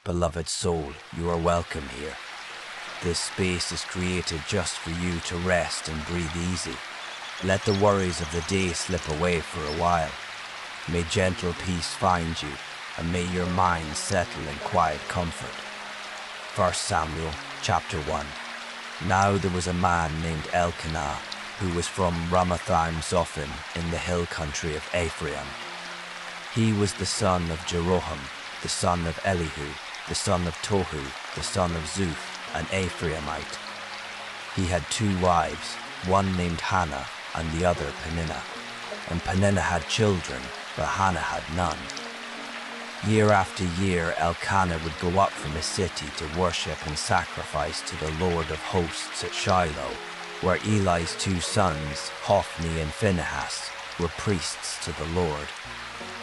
Beloved soul, you are welcome here. This space is created just for you to rest and breathe easy. Let the worries of the day slip away for a while. May gentle peace find you, and may your mind settle in quiet comfort. 1 Samuel chapter 1. Now there was a man named Elkanah, who was from Ramathaim Zophim in the hill country of Ephraim. He was the son of Jeroham, the son of Elihu, the son of Tohu, the son of Zuph, an Ephraimite. He had 2 wives, one named Hannah and the other Peninnah. And Peninnah had children, but Hannah had none. Year after year Elkanah would go up from his city to worship and sacrifice to the Lord of hosts at Shiloh, where Eli's 2 sons, Hophni and Phinehas, were priests to the Lord.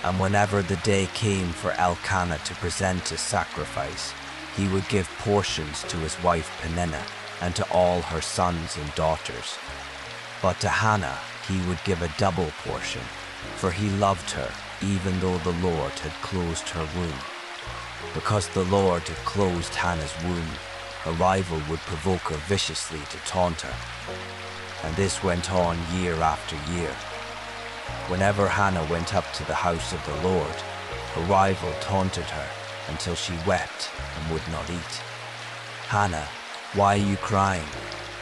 And whenever the day came for Elkanah to present his sacrifice, he would give portions to his wife Peninnah and to all her sons and daughters. But to Hannah he would give a double portion, for he loved her, even though the Lord had closed her womb. Because the Lord had closed Hannah's womb, a rival would provoke her viciously to taunt her. And this went on year after year. Whenever Hannah went up to the house of the Lord, a rival taunted her until she wept and would not eat. "Hannah, why are you crying?"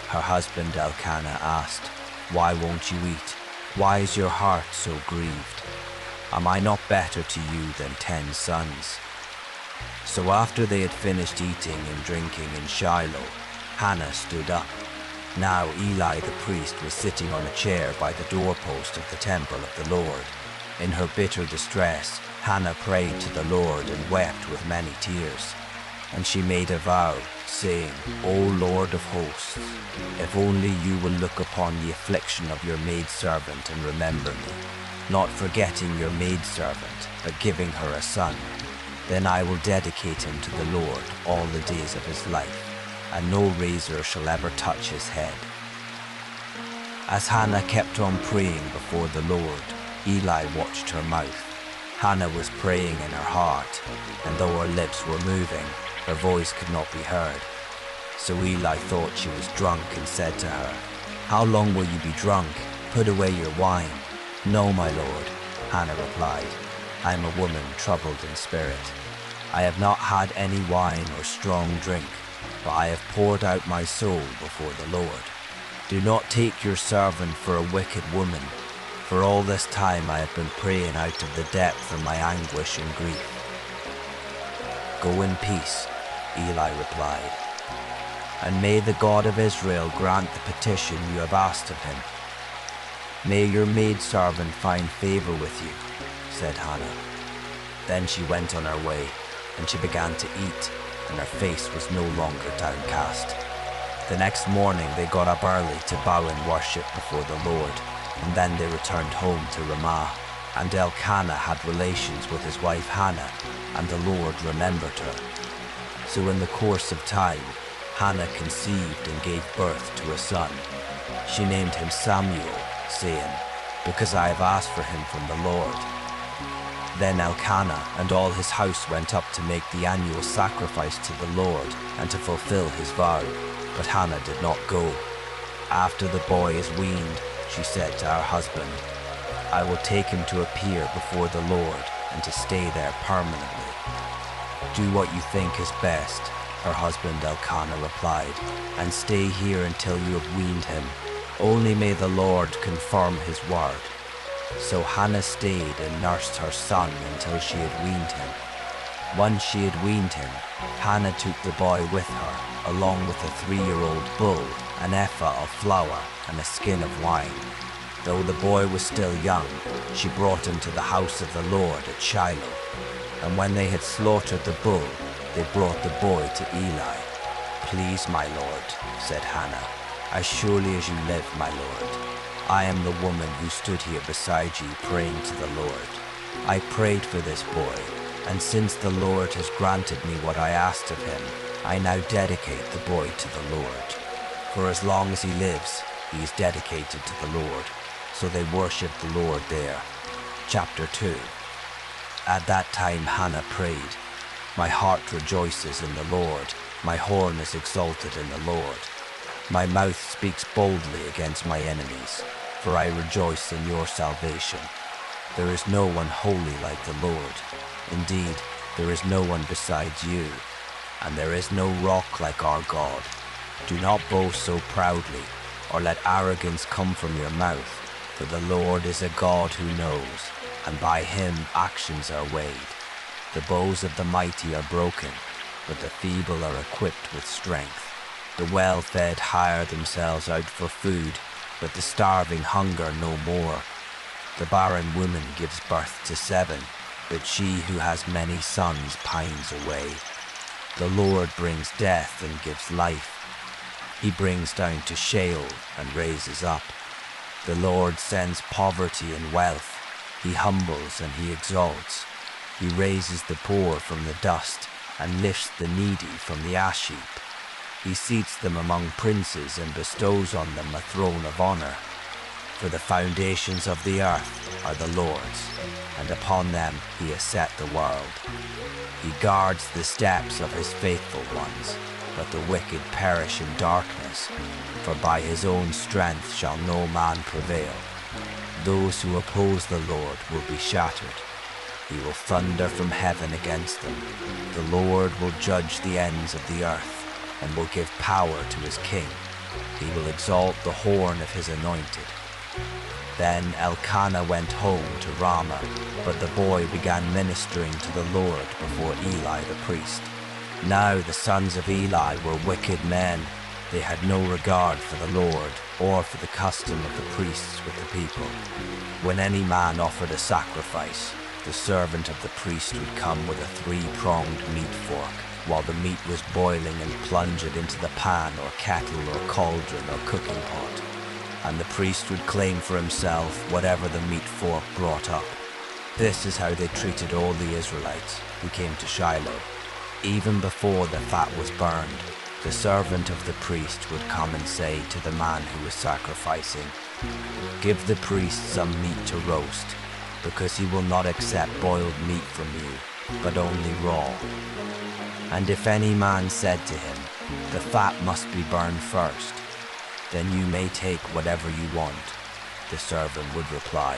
her husband Elkanah asked. "Why won't you eat? Why is your heart so grieved? Am I not better to you than 10 sons?" So after they had finished eating and drinking in Shiloh, Hannah stood up. Now Eli the priest was sitting on a chair by the doorpost of the temple of the Lord. In her bitter distress, Hannah prayed to the Lord and wept with many tears. And she made a vow, saying, "O Lord of hosts, if only you will look upon the affliction of your maidservant and remember me, not forgetting your maidservant, but giving her a son, then I will dedicate him to the Lord all the days of his life, and no razor shall ever touch his head." As Hannah kept on praying before the Lord, Eli watched her mouth. Hannah was praying in her heart, and though her lips were moving, her voice could not be heard. So Eli thought she was drunk and said to her, "How long will you be drunk? Put away your wine." "No, my lord," Hannah replied. "I am a woman troubled in spirit. I have not had any wine or strong drink, but I have poured out my soul before the Lord. Do not take your servant for a wicked woman, for all this time I have been praying out of the depth of my anguish and grief." "Go in peace," Eli replied, "and may the God of Israel grant the petition you have asked of him." "May your maidservant find favor with you," said Hannah. Then she went on her way, and she began to eat, and her face was no longer downcast. The next morning they got up early to bow in worship before the Lord, and then they returned home to Ramah. And Elkanah had relations with his wife Hannah, and the Lord remembered her. So in the course of time, Hannah conceived and gave birth to a son. She named him Samuel, saying, "Because I have asked for him from the Lord." Then Elkanah and all his house went up to make the annual sacrifice to the Lord and to fulfill his vow, but Hannah did not go. After the boy is weaned, she said to her husband, "I will take him to appear before the Lord and to stay there permanently." "Do what you think is best," her husband Elkanah replied, "and stay here until you have weaned him. Only may the Lord confirm his word." So Hannah stayed and nursed her son until she had weaned him. Once she had weaned him, Hannah took the boy with her, along with a 3-year-old bull, an ephah of flour, and a skin of wine. Though the boy was still young, she brought him to the house of the Lord at Shiloh. And when they had slaughtered the bull, they brought the boy to Eli. "Please, my lord," said Hannah, "as surely as you live, my lord, I am the woman who stood here beside you praying to the Lord. I prayed for this boy, and since the Lord has granted me what I asked of him, I now dedicate the boy to the Lord. For as long as he lives, he is dedicated to the Lord." So they worshipped the Lord there. Chapter 2. At that time Hannah prayed, My heart rejoices in the Lord. My horn is exalted in the Lord. My mouth speaks boldly against my enemies, for I rejoice in your salvation. There is no one holy like the Lord. Indeed, there is no one besides you, and there is no rock like our God. Do not boast so proudly, or let arrogance come from your mouth, for the Lord is a God who knows, and by him actions are weighed. The bows of the mighty are broken, but the feeble are equipped with strength. The well-fed hire themselves out for food, but the starving hunger no more. The barren woman gives birth to 7, but she who has many sons pines away. The Lord brings death and gives life. He brings down to Sheol and raises up. The Lord sends poverty and wealth. He humbles and he exalts. He raises the poor from the dust and lifts the needy from the ash heap. He seats them among princes and bestows on them a throne of honor. For the foundations of the earth are the Lord's, and upon them he has set the world. He guards the steps of his faithful ones, but the wicked perish in darkness, for by his own strength shall no man prevail. Those who oppose the Lord will be shattered. He will thunder from heaven against them. The Lord will judge the ends of the earth, and will give power to his king. He will exalt the horn of his anointed. Then Elkanah went home to Ramah, but the boy began ministering to the Lord before Eli the priest. Now the sons of Eli were wicked men. They had no regard for the Lord, or for the custom of the priests with the people. When any man offered a sacrifice, the servant of the priest would come with a 3-pronged meat fork, while the meat was boiling, and plunge it into the pan or kettle or cauldron or cooking pot. And the priest would claim for himself whatever the meat fork brought up. This is how they treated all the Israelites who came to Shiloh. Even before the fat was burned, the servant of the priest would come and say to the man who was sacrificing, "Give the priest some meat to roast, because he will not accept boiled meat from you, but only raw." And if any man said to him, "The fat must be burned first," "Then you may take whatever you want," the servant would reply,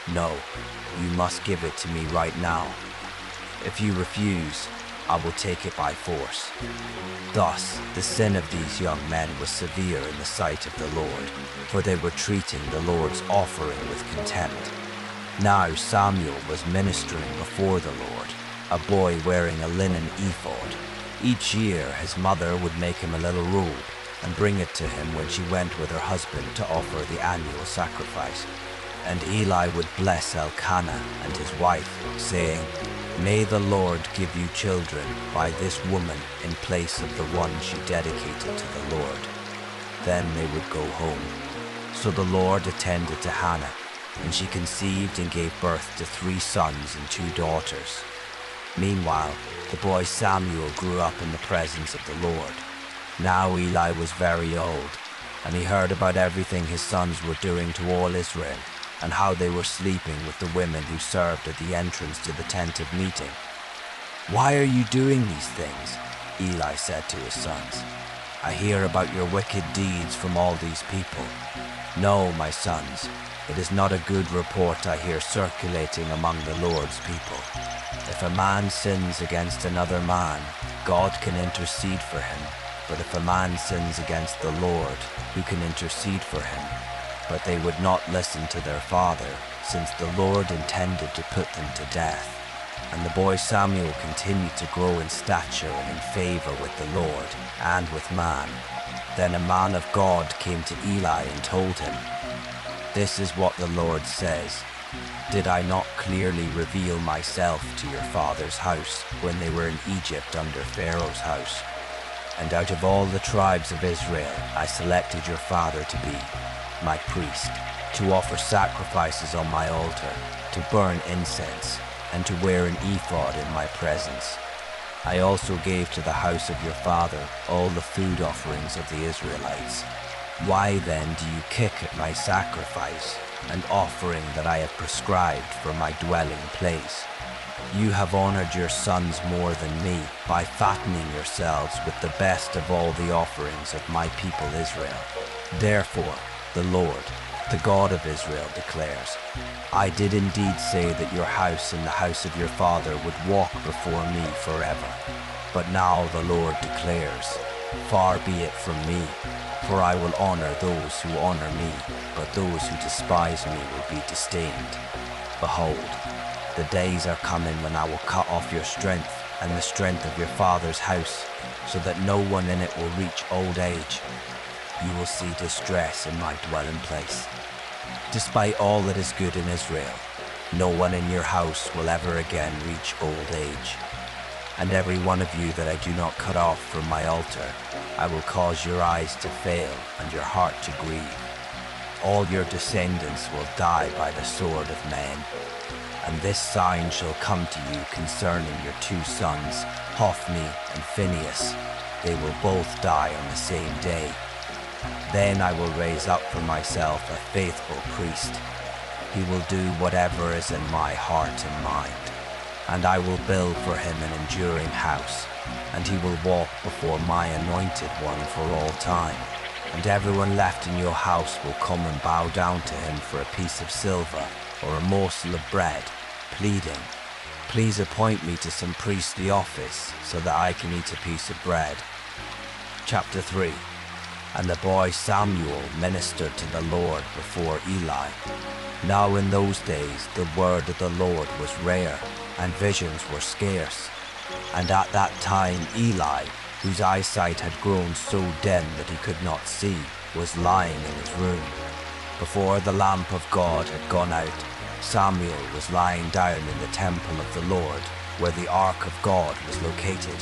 "No, you must give it to me right now. If you refuse, I will take it by force." Thus, the sin of these young men was severe in the sight of the Lord, for they were treating the Lord's offering with contempt. Now Samuel was ministering before the Lord, a boy wearing a linen ephod. Each year his mother would make him a little robe and bring it to him when she went with her husband to offer the annual sacrifice. And Eli would bless Elkanah and his wife, saying, "May the Lord give you children by this woman in place of the one she dedicated to the Lord." Then they would go home. So the Lord attended to Hannah, and she conceived and gave birth to 3 sons and 2 daughters. Meanwhile, the boy Samuel grew up in the presence of the Lord. Now Eli was very old, and he heard about everything his sons were doing to all Israel, and how they were sleeping with the women who served at the entrance to the tent of meeting. "Why are you doing these things?" Eli said to his sons. "I hear about your wicked deeds from all these people." "No, my sons, it is not a good report I hear circulating among the Lord's people. If a man sins against another man, God can intercede for him. But if a man sins against the Lord, who can intercede for him?" But they would not listen to their father, since the Lord intended to put them to death. And the boy Samuel continued to grow in stature and in favor with the Lord and with man. Then a man of God came to Eli and told him, "This is what the Lord says. Did I not clearly reveal myself to your father's house when they were in Egypt under Pharaoh's house? And out of all the tribes of Israel I selected your father to be my priest, to offer sacrifices on my altar, to burn incense, and to wear an ephod in my presence. I also gave to the house of your father all the food offerings of the Israelites. Why then do you kick at my sacrifice and offering that I have prescribed for my dwelling place. You have honored your sons more than me by fattening yourselves with the best of all the offerings of my people Israel. Therefore, the Lord, the God of Israel, declares, I did indeed say that your house and the house of your father would walk before me forever. But now the Lord declares, far be it from me, for I will honor those who honor me, but those who despise me will be disdained. Behold, the days are coming when I will cut off your strength and the strength of your father's house, so that no one in it will reach old age. You will see distress in my dwelling place. Despite all that is good in Israel, no one in your house will ever again reach old age. And every one of you that I do not cut off from my altar, I will cause your eyes to fail and your heart to grieve. All your descendants will die by the sword of men. And this sign shall come to you concerning your two sons, Hophni and Phinehas. They will both die on the same day. Then I will raise up for myself a faithful priest. He will do whatever is in my heart and mind. And I will build for him an enduring house, and he will walk before my anointed one for all time. And everyone left in your house will come and bow down to him for a piece of silver or a morsel of bread, pleading, please appoint me to some priestly office so that I can eat a piece of bread. Chapter 3. And the boy Samuel ministered to the Lord before Eli. Now in those days the word of the Lord was rare, and visions were scarce. And at that time Eli, whose eyesight had grown so dim that he could not see, was lying in his room. Before the lamp of God had gone out, Samuel was lying down in the temple of the Lord, where the ark of God was located.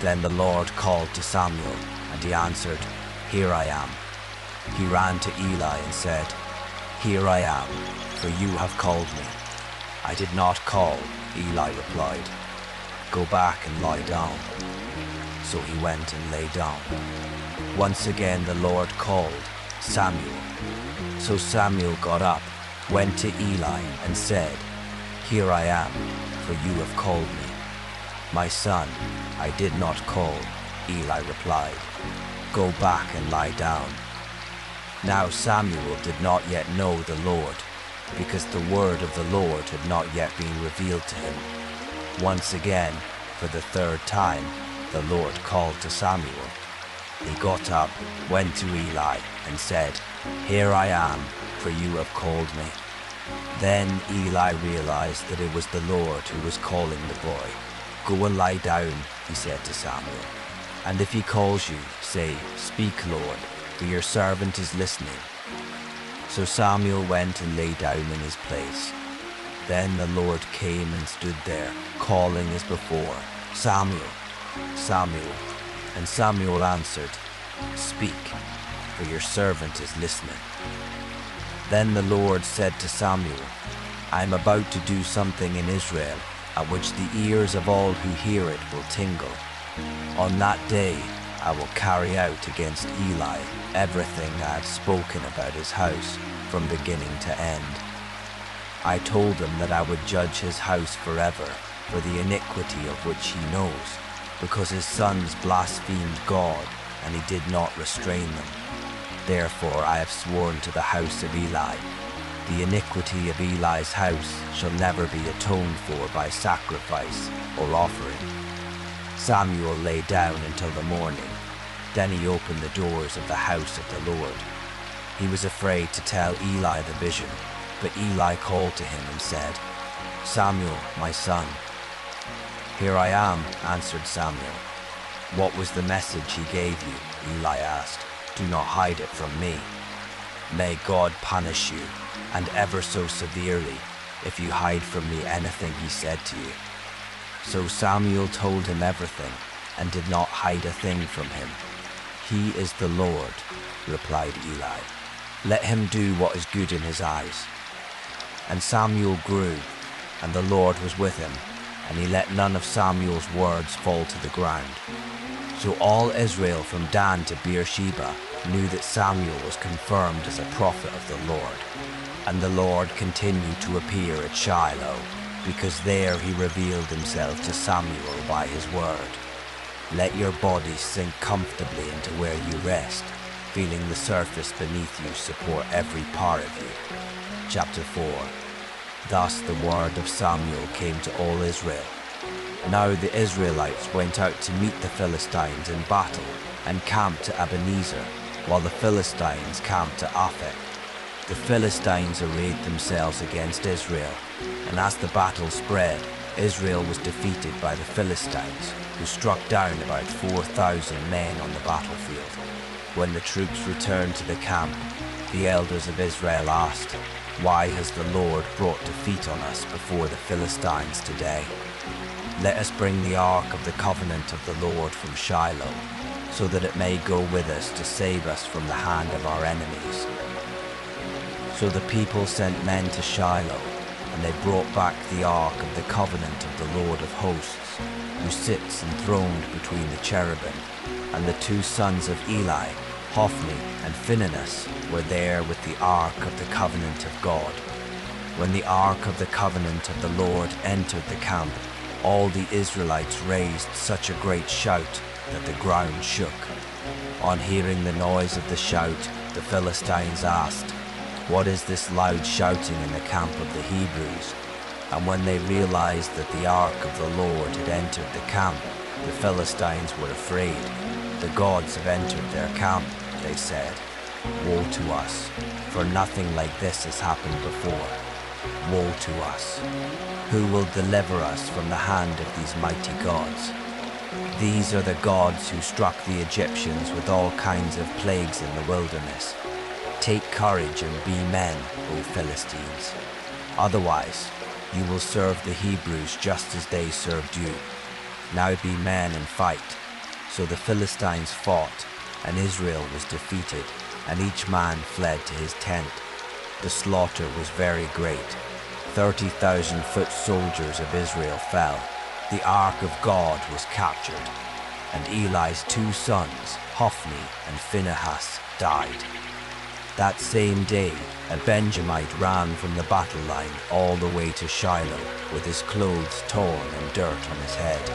Then the Lord called to Samuel, and he answered, Here I am. He ran to Eli and said, Here I am, for you have called me. I did not call, Eli replied. Go back and lie down. So he went and lay down. Once again the Lord called, Samuel. So Samuel got up, went to Eli and said, Here I am, for you have called me. My son, I did not call, Eli replied. Go back and lie down. Now Samuel did not yet know the Lord, because the word of the Lord had not yet been revealed to him. Once again, for the third time, the Lord called to Samuel. He got up, went to Eli, and said, Here I am, for you have called me. Then Eli realized that it was the Lord who was calling the boy. Go and lie down, he said to Samuel. And if he calls you, say, Speak, Lord, for your servant is listening. So Samuel went and lay down in his place. Then the Lord came and stood there, calling as before, Samuel, Samuel. And Samuel answered, Speak, for your servant is listening. Then the Lord said to Samuel, I am about to do something in Israel, at which the ears of all who hear it will tingle. On that day I will carry out against Eli everything I have spoken about his house from beginning to end. I told him that I would judge his house forever for the iniquity of which he knows, because his sons blasphemed God and he did not restrain them. Therefore I have sworn to the house of Eli, the iniquity of Eli's house shall never be atoned for by sacrifice or offering. Samuel lay down until the morning. Then he opened the doors of the house of the Lord. He was afraid to tell Eli the vision, but Eli called to him and said, Samuel, my son. Here I am, answered Samuel. What was the message he gave you? Eli asked. Do not hide it from me. May God punish you, and ever so severely, if you hide from me anything he said to you. So Samuel told him everything, and did not hide a thing from him. He is the Lord, replied Eli. Let him do what is good in his eyes. And Samuel grew, and the Lord was with him, and he let none of Samuel's words fall to the ground. So all Israel from Dan to Beersheba knew that Samuel was confirmed as a prophet of the Lord. And the Lord continued to appear at Shiloh, because there he revealed himself to Samuel by his word. Let your body sink comfortably into where you rest, feeling the surface beneath you support every part of you. Chapter 4. Thus the word of Samuel came to all Israel. Now the Israelites went out to meet the Philistines in battle, and camped to Ebenezer, while the Philistines camped to Aphek. The Philistines arrayed themselves against Israel, and as the battle spread, Israel was defeated by the Philistines, who struck down about 4,000 men on the battlefield. When the troops returned to the camp, the elders of Israel asked, "Why has the Lord brought defeat on us before the Philistines today? Let us bring the ark of the covenant of the Lord from Shiloh, so that it may go with us to save us from the hand of our enemies." So the people sent men to Shiloh, and they brought back the ark of the covenant of the Lord of hosts, who sits enthroned between the cherubim. And the two sons of Eli, Hophni and Phinehas, were there with the ark of the covenant of God. When the ark of the covenant of the Lord entered the camp, all the Israelites raised such a great shout that the ground shook. On hearing the noise of the shout, the Philistines asked, "What is this loud shouting in the camp of the Hebrews?" And when they realized that the ark of the Lord had entered the camp, the Philistines were afraid. "The gods have entered their camp," they said. "Woe to us, for nothing like this has happened before. Woe to us! Who will deliver us from the hand of these mighty gods? These are the gods who struck the Egyptians with all kinds of plagues in the wilderness. Take courage and be men, O Philistines. Otherwise, you will serve the Hebrews just as they served you. Now be men and fight." So the Philistines fought, and Israel was defeated, and each man fled to his tent. The slaughter was very great. 30,000 foot soldiers of Israel fell. The ark of God was captured, and Eli's two sons, Hophni and Phinehas, died. That same day, a Benjamite ran from the battle line all the way to Shiloh, with his clothes torn and dirt on his head.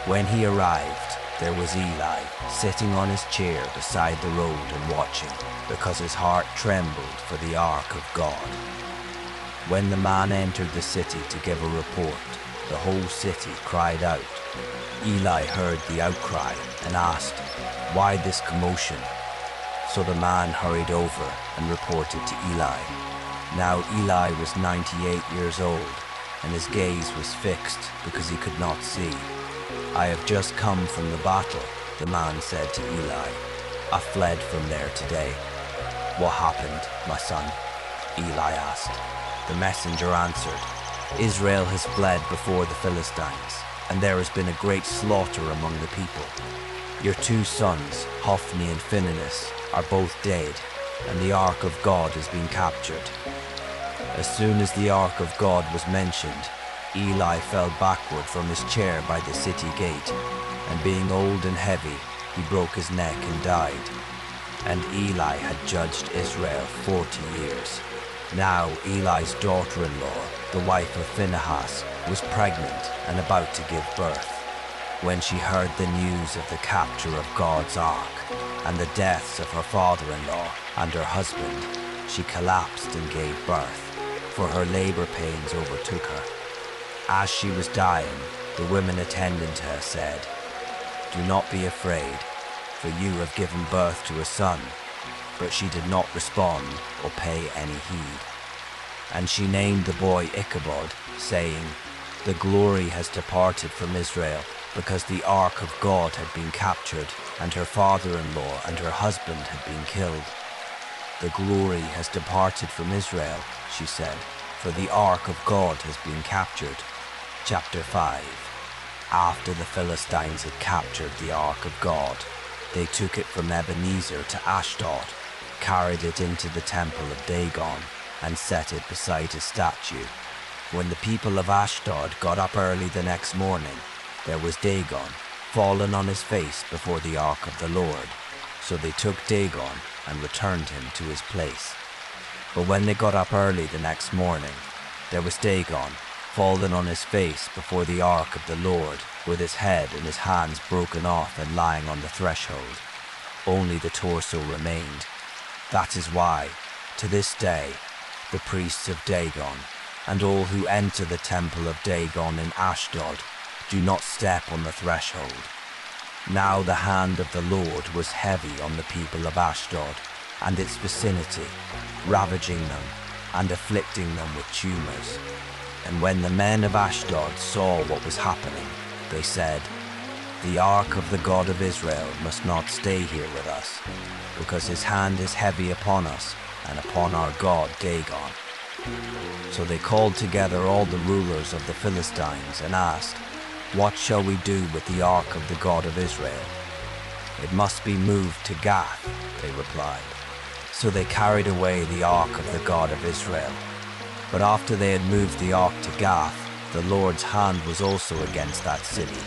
When he arrived, there was Eli sitting on his chair beside the road and watching, because his heart trembled for the ark of God. When the man entered the city to give a report, the whole city cried out. Eli heard the outcry and asked, "Why this commotion?" So the man hurried over and reported to Eli. Now Eli was 98 years old, and his gaze was fixed because he could not see. "I have just come from the battle," the man said to Eli. "I fled from there today." "What happened, my son?" Eli asked. The messenger answered, "Israel has fled before the Philistines, and there has been a great slaughter among the people. Your two sons, Hophni and Phinehas, are both dead, and the ark of God has been captured." As soon as the ark of God was mentioned, Eli fell backward from his chair by the city gate, and being old and heavy, he broke his neck and died. And Eli had judged Israel 40 years. Now Eli's daughter-in-law, the wife of Phinehas, was pregnant and about to give birth. When she heard the news of the capture of God's ark, and the deaths of her father-in-law and her husband, she collapsed and gave birth, for her labor pains overtook her. As she was dying, the women attending to her said, "Do not be afraid, for you have given birth to a son." But she did not respond or pay any heed. And she named the boy Ichabod, saying, "The glory has departed from Israel, because the ark of God had been captured, and her father-in-law and her husband had been killed. The glory has departed from Israel," she said, "for the ark of God has been captured." Chapter 5. After the Philistines had captured the ark of God, they took it from Ebenezer to Ashdod, carried it into the temple of Dagon, and set it beside his statue. When the people of Ashdod got up early the next morning, there was Dagon, fallen on his face before the ark of the Lord. So they took Dagon and returned him to his place. But when they got up early the next morning, there was Dagon, fallen on his face before the ark of the Lord, with his head and his hands broken off and lying on the threshold. Only the torso remained. That is why, to this day, the priests of Dagon and all who enter the temple of Dagon in Ashdod do not step on the threshold. Now the hand of the Lord was heavy on the people of Ashdod and its vicinity, ravaging them and afflicting them with tumors. And when the men of Ashdod saw what was happening, they said, "The ark of the God of Israel must not stay here with us, because his hand is heavy upon us and upon our God Dagon." So they called together all the rulers of the Philistines and asked, "What shall we do with the ark of the God of Israel?" "It must be moved to Gath," they replied. So they carried away the ark of the God of Israel. But after they had moved the ark to Gath, the Lord's hand was also against that city,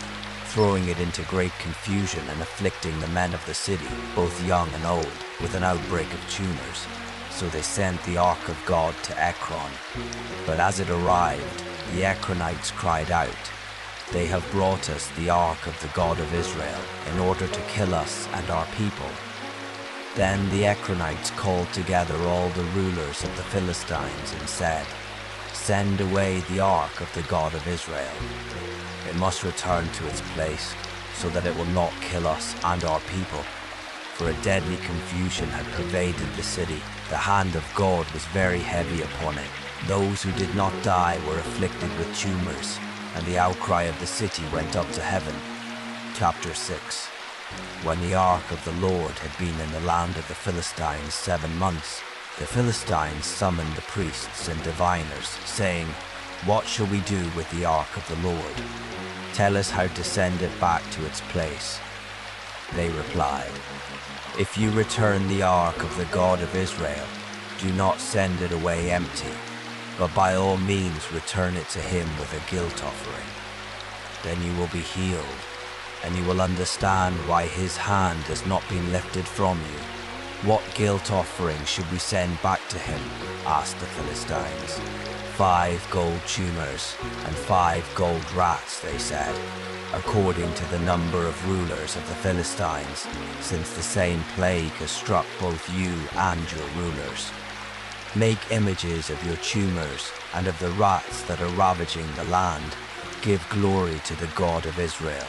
throwing it into great confusion and afflicting the men of the city, both young and old, with an outbreak of tumors. So they sent the ark of God to Ekron. But as it arrived, the Ekronites cried out, "They have brought us the ark of the God of Israel in order to kill us and our people." Then the Ekronites called together all the rulers of the Philistines and said, "Send away the ark of the God of Israel. It must return to its place, so that it will not kill us and our people." For a deadly confusion had pervaded the city. The hand of God was very heavy upon it. Those who did not die were afflicted with tumors, and the outcry of the city went up to heaven. Chapter 6. When the ark of the Lord had been in the land of the Philistines 7 months, the Philistines summoned the priests and diviners, saying, "What shall we do with the ark of the Lord? Tell us how to send it back to its place." They replied, "If you return the ark of the God of Israel, do not send it away empty, but by all means return it to him with a guilt offering. Then you will be healed, and you will understand why his hand has not been lifted from you." "What guilt offering should we send back to him?" asked the Philistines. 5 gold tumors and 5 gold rats, they said, according to the number of rulers of the Philistines, since the same plague has struck both you and your rulers. Make images of your tumors and of the rats that are ravaging the land. Give glory to the God of Israel,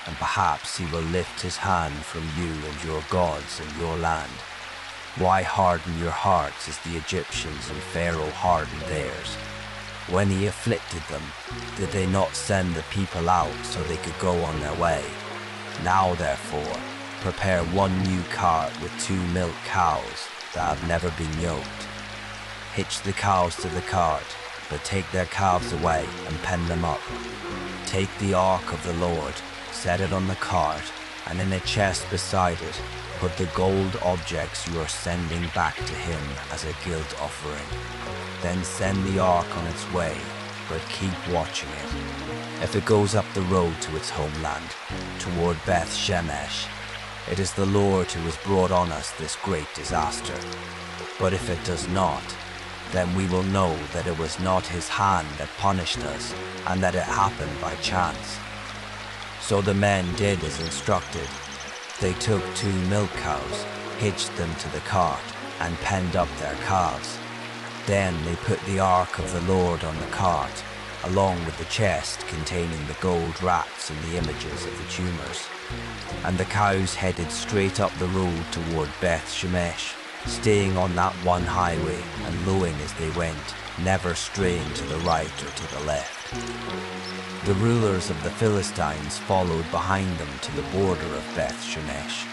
and perhaps he will lift his hand from you and your gods in your land. Why harden your hearts as the Egyptians and Pharaoh hardened theirs? When he afflicted them, did they not send the people out so they could go on their way? Now therefore, prepare 1 new cart with 2 milk cows that have never been yoked. Hitch the cows to the cart, but take their calves away and pen them up. Take the ark of the Lord, set it on the cart, and in a chest beside it, put the gold objects you are sending back to him as a guilt offering. Then send the ark on its way, but keep watching it. If it goes up the road to its homeland, toward Beth Shemesh, it is the Lord who has brought on us this great disaster. But if it does not, then we will know that it was not his hand that punished us, and that it happened by chance." So the men did as instructed. They took 2 milk cows, hitched them to the cart, and penned up their calves. Then they put the ark of the Lord on the cart, along with the chest containing the gold rats and the images of the tumors. And the cows headed straight up the road toward Beth Shemesh, staying on that one highway and lowing as they went, never straying to the right or to the left. The rulers of the Philistines followed behind them to the border of Beth Shemesh.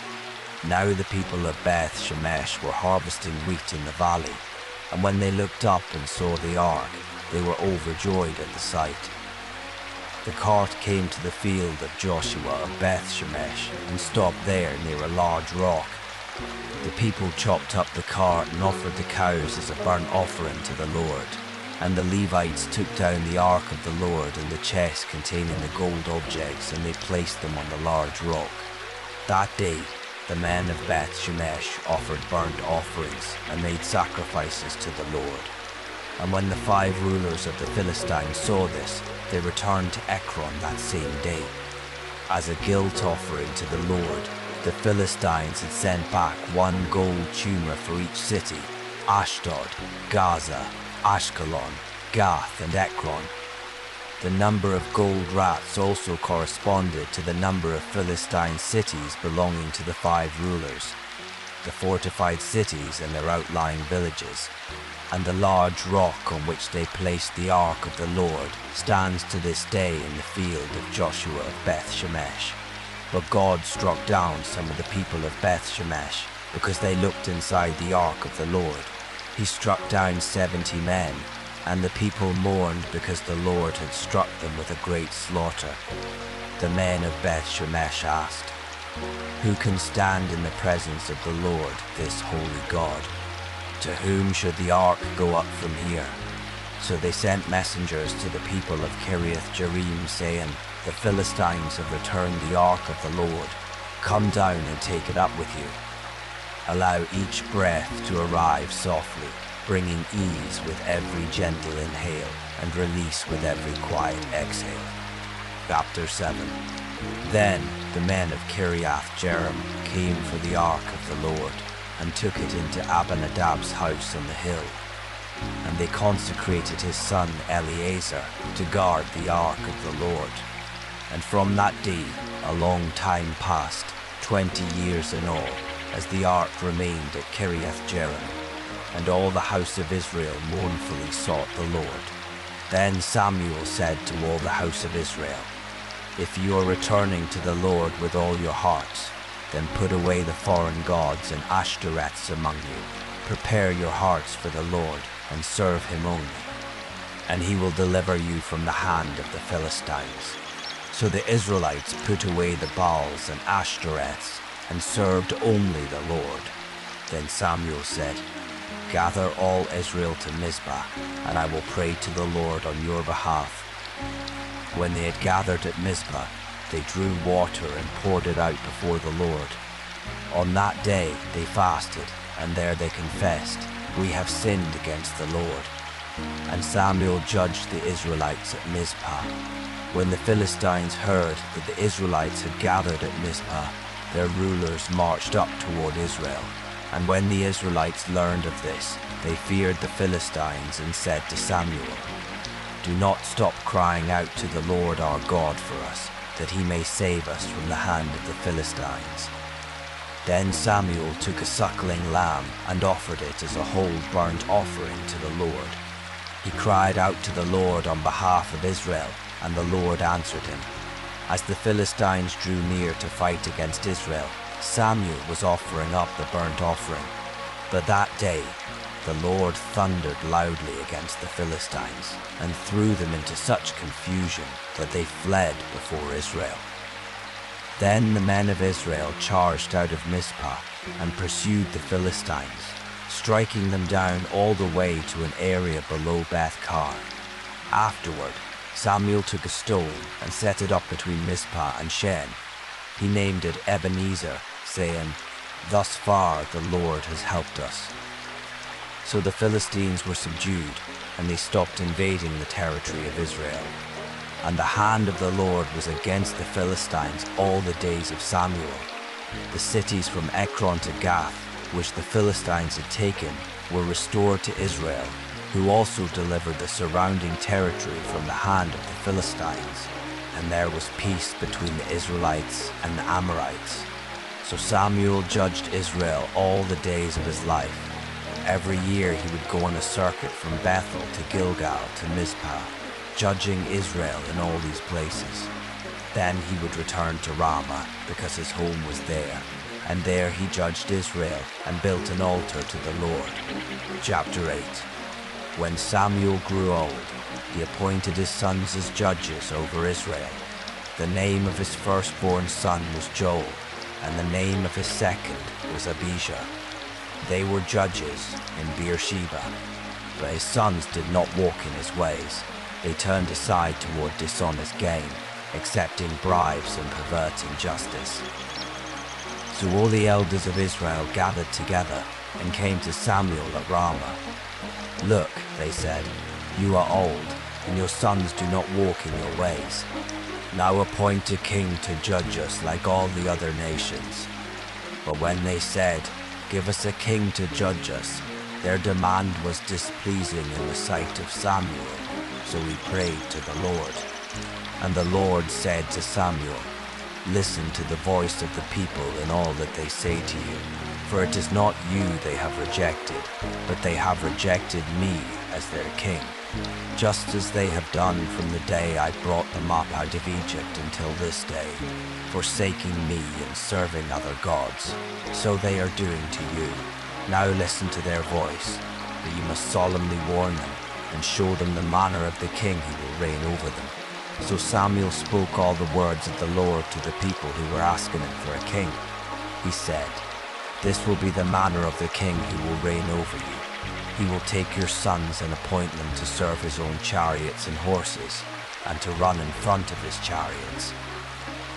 Now the people of Beth Shemesh were harvesting wheat in the valley, and when they looked up and saw the ark, they were overjoyed at the sight. The cart came to the field of Joshua of Beth Shemesh and stopped there near a large rock. The people chopped up the cart and offered the cows as a burnt offering to the Lord. And the Levites took down the ark of the Lord and the chest containing the gold objects, and they placed them on the large rock. That day, the men of Beth Shemesh offered burnt offerings and made sacrifices to the Lord. And when the 5 rulers of the Philistines saw this, they returned to Ekron that same day. As a guilt offering to the Lord, the Philistines had sent back 1 gold tumor for each city: Ashdod, Gaza, Ashkelon, Gath, and Ekron. The number of gold rats also corresponded to the number of Philistine cities belonging to the 5 rulers, the fortified cities and their outlying villages. And the large rock on which they placed the ark of the Lord stands to this day in the field of Joshua of Beth Shemesh. But God struck down some of the people of Beth Shemesh because they looked inside the ark of the Lord. He struck down 70 men, and the people mourned because the Lord had struck them with a great slaughter. The men of Beth Shemesh asked, "Who can stand in the presence of the Lord, this holy God? To whom should the ark go up from here?" So they sent messengers to the people of Kiriath-Jearim, saying, "The Philistines have returned the ark of the Lord. Come down and take it up with you. Allow each breath to arrive softly, bringing ease with every gentle inhale and release with every quiet exhale." Chapter 7. Then the men of Kiriath-Jearim came for the ark of the Lord and took it into Abinadab's house on the hill. And they consecrated his son Eleazar to guard the ark of the Lord. And from that day a long time passed, 20 years in all, as the ark remained at Kiriath-Jearim. And all the house of Israel mournfully sought the Lord. Then Samuel said to all the house of Israel, "If you are returning to the Lord with all your hearts, then put away the foreign gods and Ashtoreths among you. Prepare your hearts for the Lord and serve him only, and he will deliver you from the hand of the Philistines." So the Israelites put away the Baals and Ashtoreths and served only the Lord. Then Samuel said, "Gather all Israel to Mizpah, and I will pray to the Lord on your behalf." When they had gathered at Mizpah, they drew water and poured it out before the Lord. On that day they fasted, and there they confessed, "We have sinned against the Lord." And Samuel judged the Israelites at Mizpah. When the Philistines heard that the Israelites had gathered at Mizpah, their rulers marched up toward Israel. And when the Israelites learned of this, they feared the Philistines and said to Samuel, "Do not stop crying out to the Lord our God for us, that he may save us from the hand of the Philistines." Then Samuel took a suckling lamb and offered it as a whole burnt offering to the Lord. He cried out to the Lord on behalf of Israel, and the Lord answered him. As the Philistines drew near to fight against Israel, Samuel was offering up the burnt offering. But that day the Lord thundered loudly against the Philistines and threw them into such confusion that they fled before Israel. Then the men of Israel charged out of Mizpah and pursued the Philistines, striking them down all the way to an area below Beth-kar. Afterward, Samuel took a stone and set it up between Mizpah and Shen. He named it Ebenezer, saying, "Thus far the Lord has helped us." So the Philistines were subdued, and they stopped invading the territory of Israel. And the hand of the Lord was against the Philistines all the days of Samuel. The cities from Ekron to Gath, which the Philistines had taken, were restored to Israel, who also delivered the surrounding territory from the hand of the Philistines. And there was peace between the Israelites and the Amorites. So Samuel judged Israel all the days of his life. Every year he would go on a circuit from Bethel to Gilgal to Mizpah, judging Israel in all these places. Then he would return to Ramah, because his home was there, and there he judged Israel and built an altar to the Lord. Chapter 8. When Samuel grew old, he appointed his sons as judges over Israel. The name of his firstborn son was Joel, and the name of his second was Abijah. They were judges in Beersheba, but his sons did not walk in his ways. They turned aside toward dishonest gain, accepting bribes and perverting justice. So all the elders of Israel gathered together and came to Samuel at Ramah. "Look," they said, "you are old, and your sons do not walk in your ways. Now appoint a king to judge us like all the other nations." But when they said, "Give us a king to judge us," their demand was displeasing in the sight of Samuel, so he prayed to the Lord. And the Lord said to Samuel, "Listen to the voice of the people in all that they say to you, for it is not you they have rejected, but they have rejected me as their king, just as they have done from the day I brought them up out of Egypt until this day, forsaking me and serving other gods. So they are doing to you. Now listen to their voice, but you must solemnly warn them and show them the manner of the king who will reign over them." So Samuel spoke all the words of the Lord to the people who were asking him for a king. He said, "This will be the manner of the king who will reign over you. He will take your sons and appoint them to serve his own chariots and horses, and to run in front of his chariots.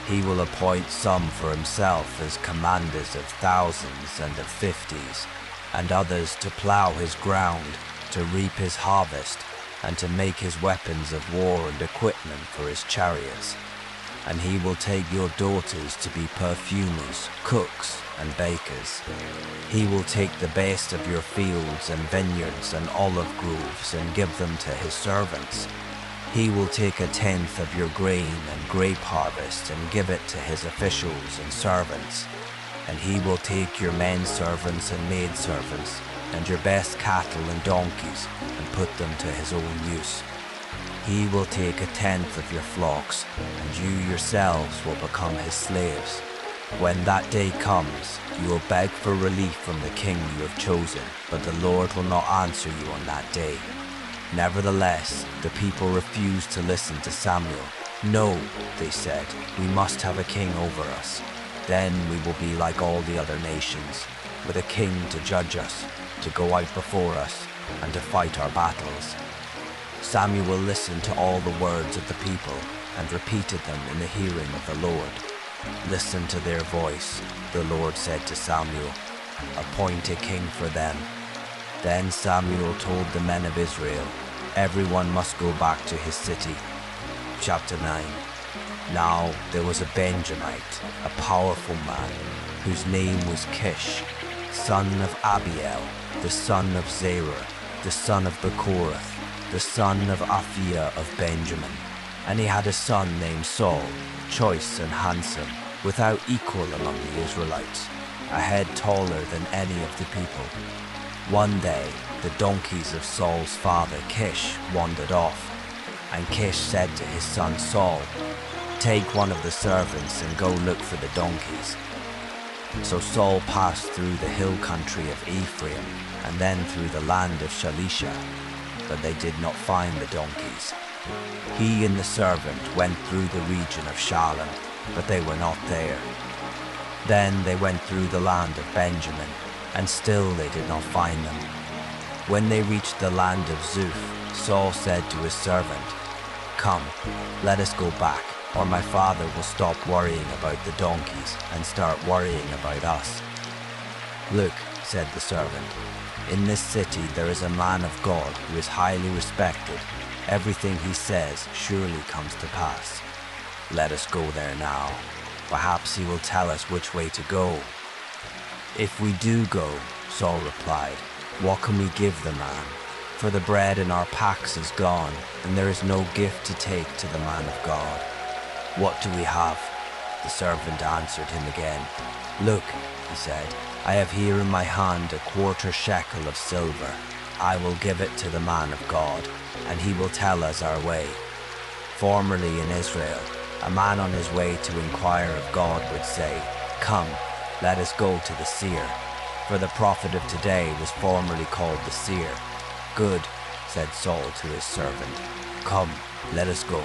He will appoint some for himself as commanders of thousands and of 50s, and others to plow his ground, to reap his harvest, and to make his weapons of war and equipment for his chariots. And he will take your daughters to be perfumers, cooks, and bakers. He will take the best of your fields and vineyards and olive groves and give them to his servants. He will take 1/10 of your grain and grape harvest and give it to his officials and servants. And he will take your men servants and maid servants and your best cattle and donkeys and put them to his own use. He will take 1/10 of your flocks, and you yourselves will become his slaves. When that day comes, you will beg for relief from the king you have chosen, but the Lord will not answer you on that day." Nevertheless, the people refused to listen to Samuel. "No," they said, "we must have a king over us. Then we will be like all the other nations, with a king to judge us, to go out before us, and to fight our battles." Samuel listened to all the words of the people and repeated them in the hearing of the Lord. "Listen to their voice," the Lord said to Samuel. "Appoint a king for them." Then Samuel told the men of Israel, "Everyone must go back to his city." Chapter 9. Now there was a Benjamite, a powerful man, whose name was Kish, son of Abiel, the son of Zerah, the son of Bechorath, the son of Aphiah of Benjamin. And he had a son named Saul, choice and handsome, without equal among the Israelites, a head taller than any of the people. One day, the donkeys of Saul's father Kish wandered off, and Kish said to his son Saul, "Take one of the servants and go look for the donkeys." So Saul passed through the hill country of Ephraim, and then through the land of Shalisha, but they did not find the donkeys. He and the servant went through the region of Shalem, but they were not there. Then they went through the land of Benjamin, and still they did not find them. When they reached the land of Zuph, Saul said to his servant, "Come, let us go back, or my father will stop worrying about the donkeys and start worrying about us." "Look," said the servant, "in this city there is a man of God who is highly respected. Everything he says surely comes to pass. Let us go there now. Perhaps he will tell us which way to go." "If we do go," Saul replied, "what can we give the man? For the bread in our packs is gone, and there is no gift to take to the man of God." "What do we have?" The servant answered him again. "Look," he said, "I have here in my hand a 1/4 shekel of silver. I will give it to the man of God, and he will tell us our way." Formerly in Israel, a man on his way to inquire of God would say, "Come, let us go to the seer." For the prophet of today was formerly called the seer. "Good," said Saul to his servant. "Come, let us go."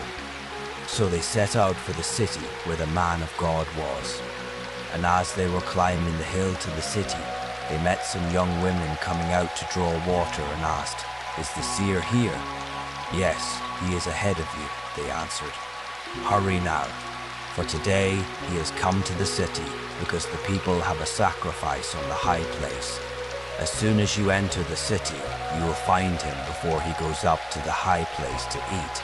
So they set out for the city where the man of God was. And as they were climbing the hill to the city, they met some young women coming out to draw water and asked, "Is the seer here?" "Yes, he is ahead of you," they answered. "Hurry now." For today he has come to the city because the people have a sacrifice on the high place. As soon as you enter the city, you will find him before he goes up to the high place to eat.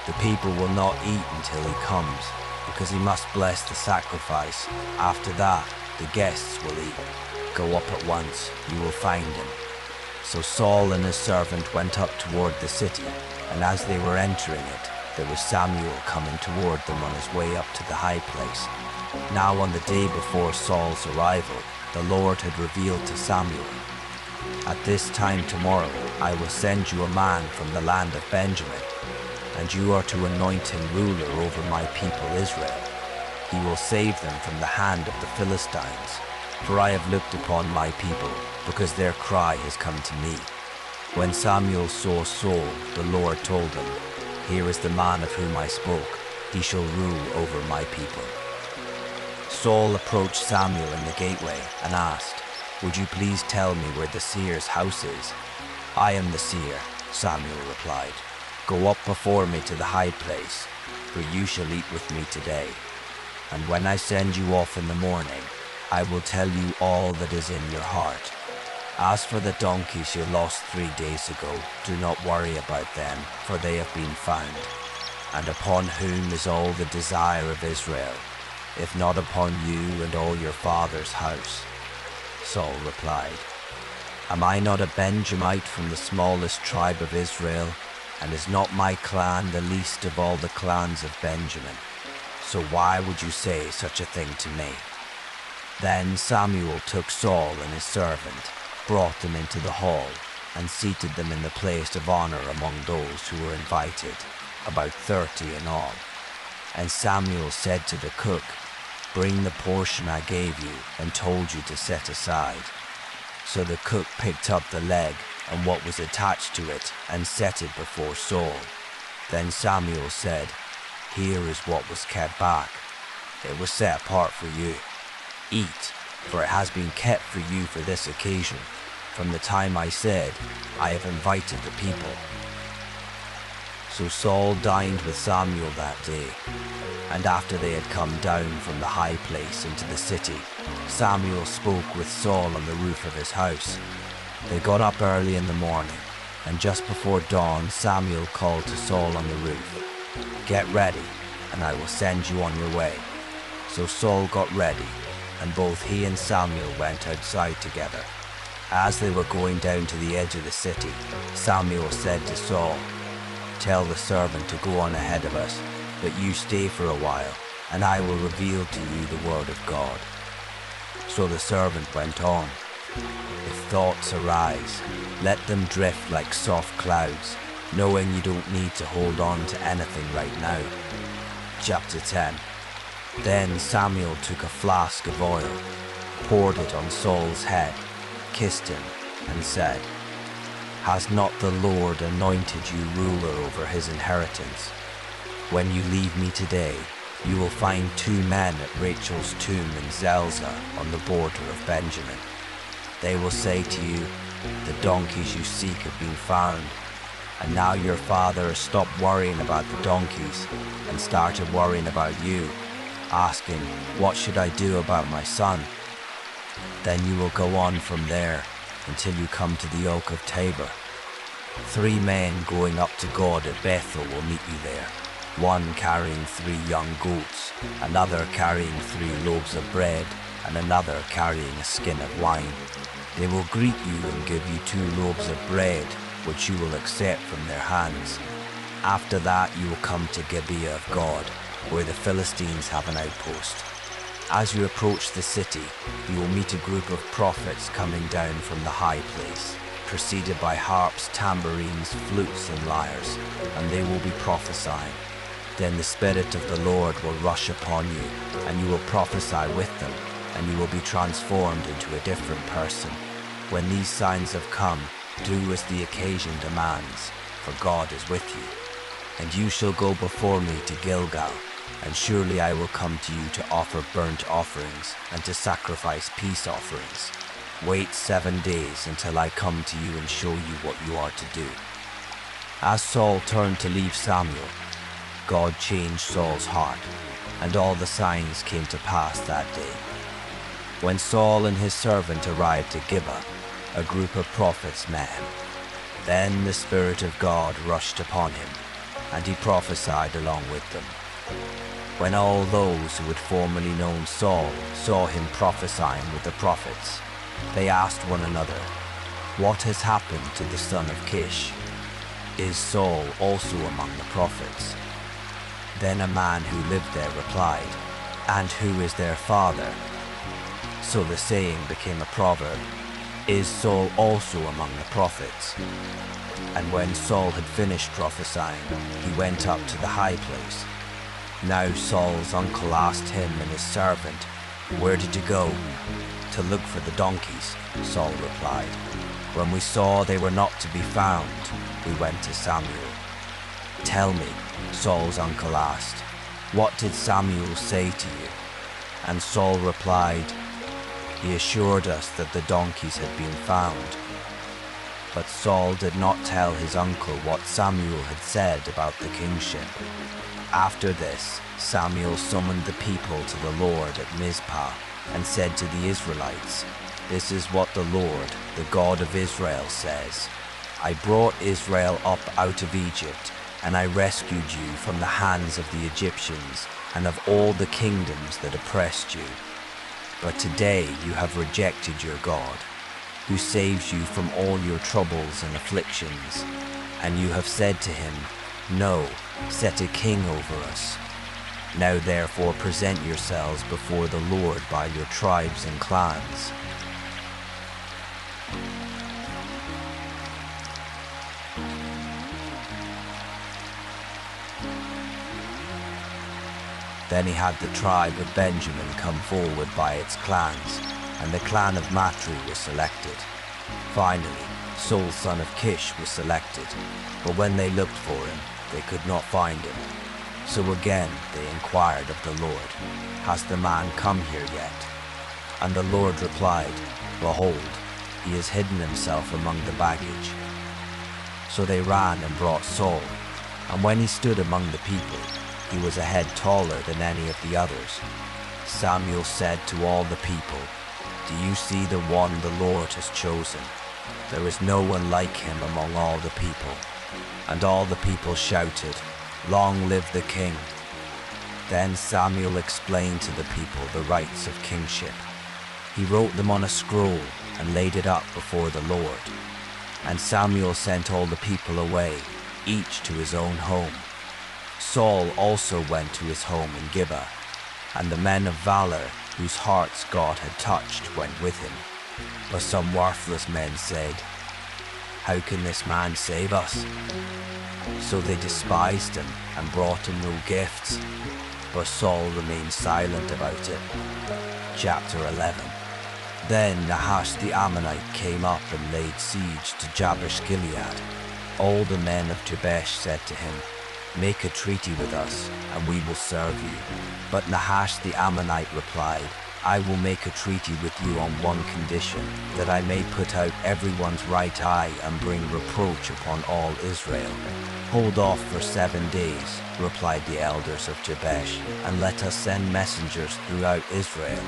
The people will not eat until he comes, because he must bless the sacrifice. After that, the guests will eat. Go up at once, you will find him." So Saul and his servant went up toward the city, and as they were entering it, there was Samuel coming toward them on his way up to the high place. Now on the day before Saul's arrival, the Lord had revealed to Samuel, "At this time tomorrow I will send you a man from the land of Benjamin, and you are to anoint him ruler over my people Israel. He will save them from the hand of the Philistines, for I have looked upon my people, because their cry has come to me." When Samuel saw Saul, the Lord told him, "Here is the man of whom I spoke. He shall rule over my people." Saul approached Samuel in the gateway and asked, "Would you please tell me where the seer's house is?" "I am the seer," Samuel replied. "Go up before me to the high place, for you shall eat with me today. And when I send you off in the morning, I will tell you all that is in your heart. As for the donkeys you lost 3 days ago, do not worry about them, for they have been found. And upon whom is all the desire of Israel, if not upon you and all your father's house?" Saul replied, "Am I not a Benjamite from the smallest tribe of Israel? And is not my clan the least of all the clans of Benjamin? So why would you say such a thing to me?" Then Samuel took Saul and his servant, brought them into the hall, and seated them in the place of honor among those who were invited, about 30 in all. And Samuel said to the cook, "Bring the portion I gave you and told you to set aside." So the cook picked up the leg and what was attached to it and set it before Saul. Then Samuel said, "Here is what was kept back. It was set apart for you. Eat, for it has been kept for you for this occasion, from the time I said, 'I have invited the people.'" So Saul dined with Samuel that day, and after they had come down from the high place into the city, Samuel spoke with Saul on the roof of his house. They got up early in the morning, and just before dawn Samuel called to Saul on the roof, "Get ready, and I will send you on your way." So Saul got ready, and both he and Samuel went outside together. As they were going down to the edge of the city, Samuel said to Saul, "Tell the servant to go on ahead of us, but you stay for a while, and I will reveal to you the word of God." So the servant went on. "If thoughts arise, let them drift like soft clouds, knowing you don't need to hold on to anything right now." Chapter 10. Then Samuel took a flask of oil, poured it on Saul's head, kissed him, and said, "Has not the Lord anointed you ruler over his inheritance? When you leave me today, you will find 2 men at Rachel's tomb in Zelzah on the border of Benjamin. They will say to you, 'The donkeys you seek have been found.' And now your father has stopped worrying about the donkeys and started worrying about you, asking, 'What should I do about my son?' Then you will go on from there until you come to the oak of Tabor. 3 men going up to God at Bethel will meet you there, one carrying 3 young goats, another carrying 3 loaves of bread, and another carrying a skin of wine. They will greet you and give you 2 loaves of bread, which you will accept from their hands. After that you will come to Gibeah of God, where the Philistines have an outpost. As you approach the city, you will meet a group of prophets coming down from the high place, preceded by harps, tambourines, flutes, and lyres, and they will be prophesying. Then the Spirit of the Lord will rush upon you, and you will prophesy with them, and you will be transformed into a different person. When these signs have come, do as the occasion demands, for God is with you. And you shall go before me to Gilgal, and surely I will come to you to offer burnt offerings and to sacrifice peace offerings. Wait 7 days until I come to you and show you what you are to do." As Saul turned to leave Samuel, God changed Saul's heart, and all the signs came to pass that day. When Saul and his servant arrived at Gibeah, a group of prophets met him. Then the Spirit of God rushed upon him, and he prophesied along with them. When all those who had formerly known Saul saw him prophesying with the prophets, they asked one another, "What has happened to the son of Kish? Is Saul also among the prophets?" Then a man who lived there replied, "And who is their father?" So the saying became a proverb, "Is Saul also among the prophets?" And when Saul had finished prophesying, he went up to the high place. Now Saul's uncle asked him and his servant, "Where did you go?" "To look for the donkeys," Saul replied. "When we saw they were not to be found, we went to Samuel." "Tell me," Saul's uncle asked, "what did Samuel say to you?" And Saul replied, "He assured us that the donkeys had been found." But Saul did not tell his uncle what Samuel had said about the kingship. After this, Samuel summoned the people to the Lord at Mizpah and said to the Israelites, "This is what the Lord, the God of Israel, says. I brought Israel up out of Egypt, and I rescued you from the hands of the Egyptians and of all the kingdoms that oppressed you. But today you have rejected your God, who saves you from all your troubles and afflictions, and you have said to him, 'No, set a king over us.' Now therefore present yourselves before the Lord by your tribes and clans." Then he had the tribe of Benjamin come forward by its clans, and the clan of Matri was selected. Finally, Saul son of Kish was selected, but when they looked for him, they could not find him. So again they inquired of the Lord, "Has the man come here yet?" And the Lord replied, "Behold, he has hidden himself among the baggage." So they ran and brought Saul, and when he stood among the people, he was a head taller than any of the others. Samuel said to all the people, "Do you see the one the Lord has chosen? There is no one like him among all the people." And all the people shouted, "Long live the king!" Then Samuel explained to the people the rights of kingship. He wrote them on a scroll and laid it up before the Lord. And Samuel sent all the people away, each to his own home. Saul also went to his home in Gibeah, and the men of valor whose hearts God had touched went with him. But some worthless men said, "How can this man save us?" So they despised him and brought him no gifts. But Saul remained silent about it. Chapter 11. Then Nahash the Ammonite came up and laid siege to Jabesh Gilead. All the men of Jabesh said to him, "Make a treaty with us, and we will serve you." But Nahash the Ammonite replied, "I will make a treaty with you on one condition, that I may put out everyone's right eye and bring reproach upon all Israel." "Hold off for 7 days," replied the elders of Jabesh, "and let us send messengers throughout Israel.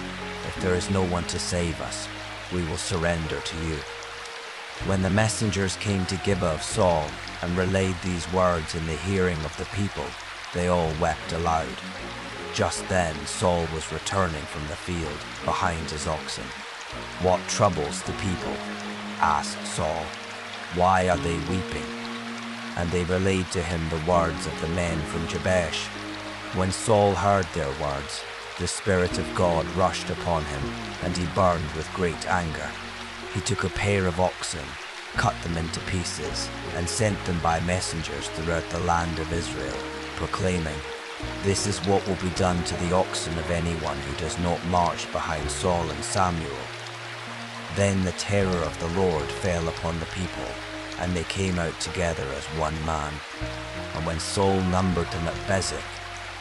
If there is no one to save us, we will surrender to you." When the messengers came to Gibeah of Saul and relayed these words in the hearing of the people, they all wept aloud. Just then Saul was returning from the field behind his oxen. "What troubles the people?" asked Saul. "Why are they weeping?" And they relayed to him the words of the men from Jabesh. When Saul heard their words, the Spirit of God rushed upon him, and he burned with great anger. He took a pair of oxen, cut them into pieces, and sent them by messengers throughout the land of Israel, proclaiming, "This is what will be done to the oxen of anyone who does not march behind Saul and Samuel." Then the terror of the Lord fell upon the people, and they came out together as one man. And when Saul numbered them at Bezek,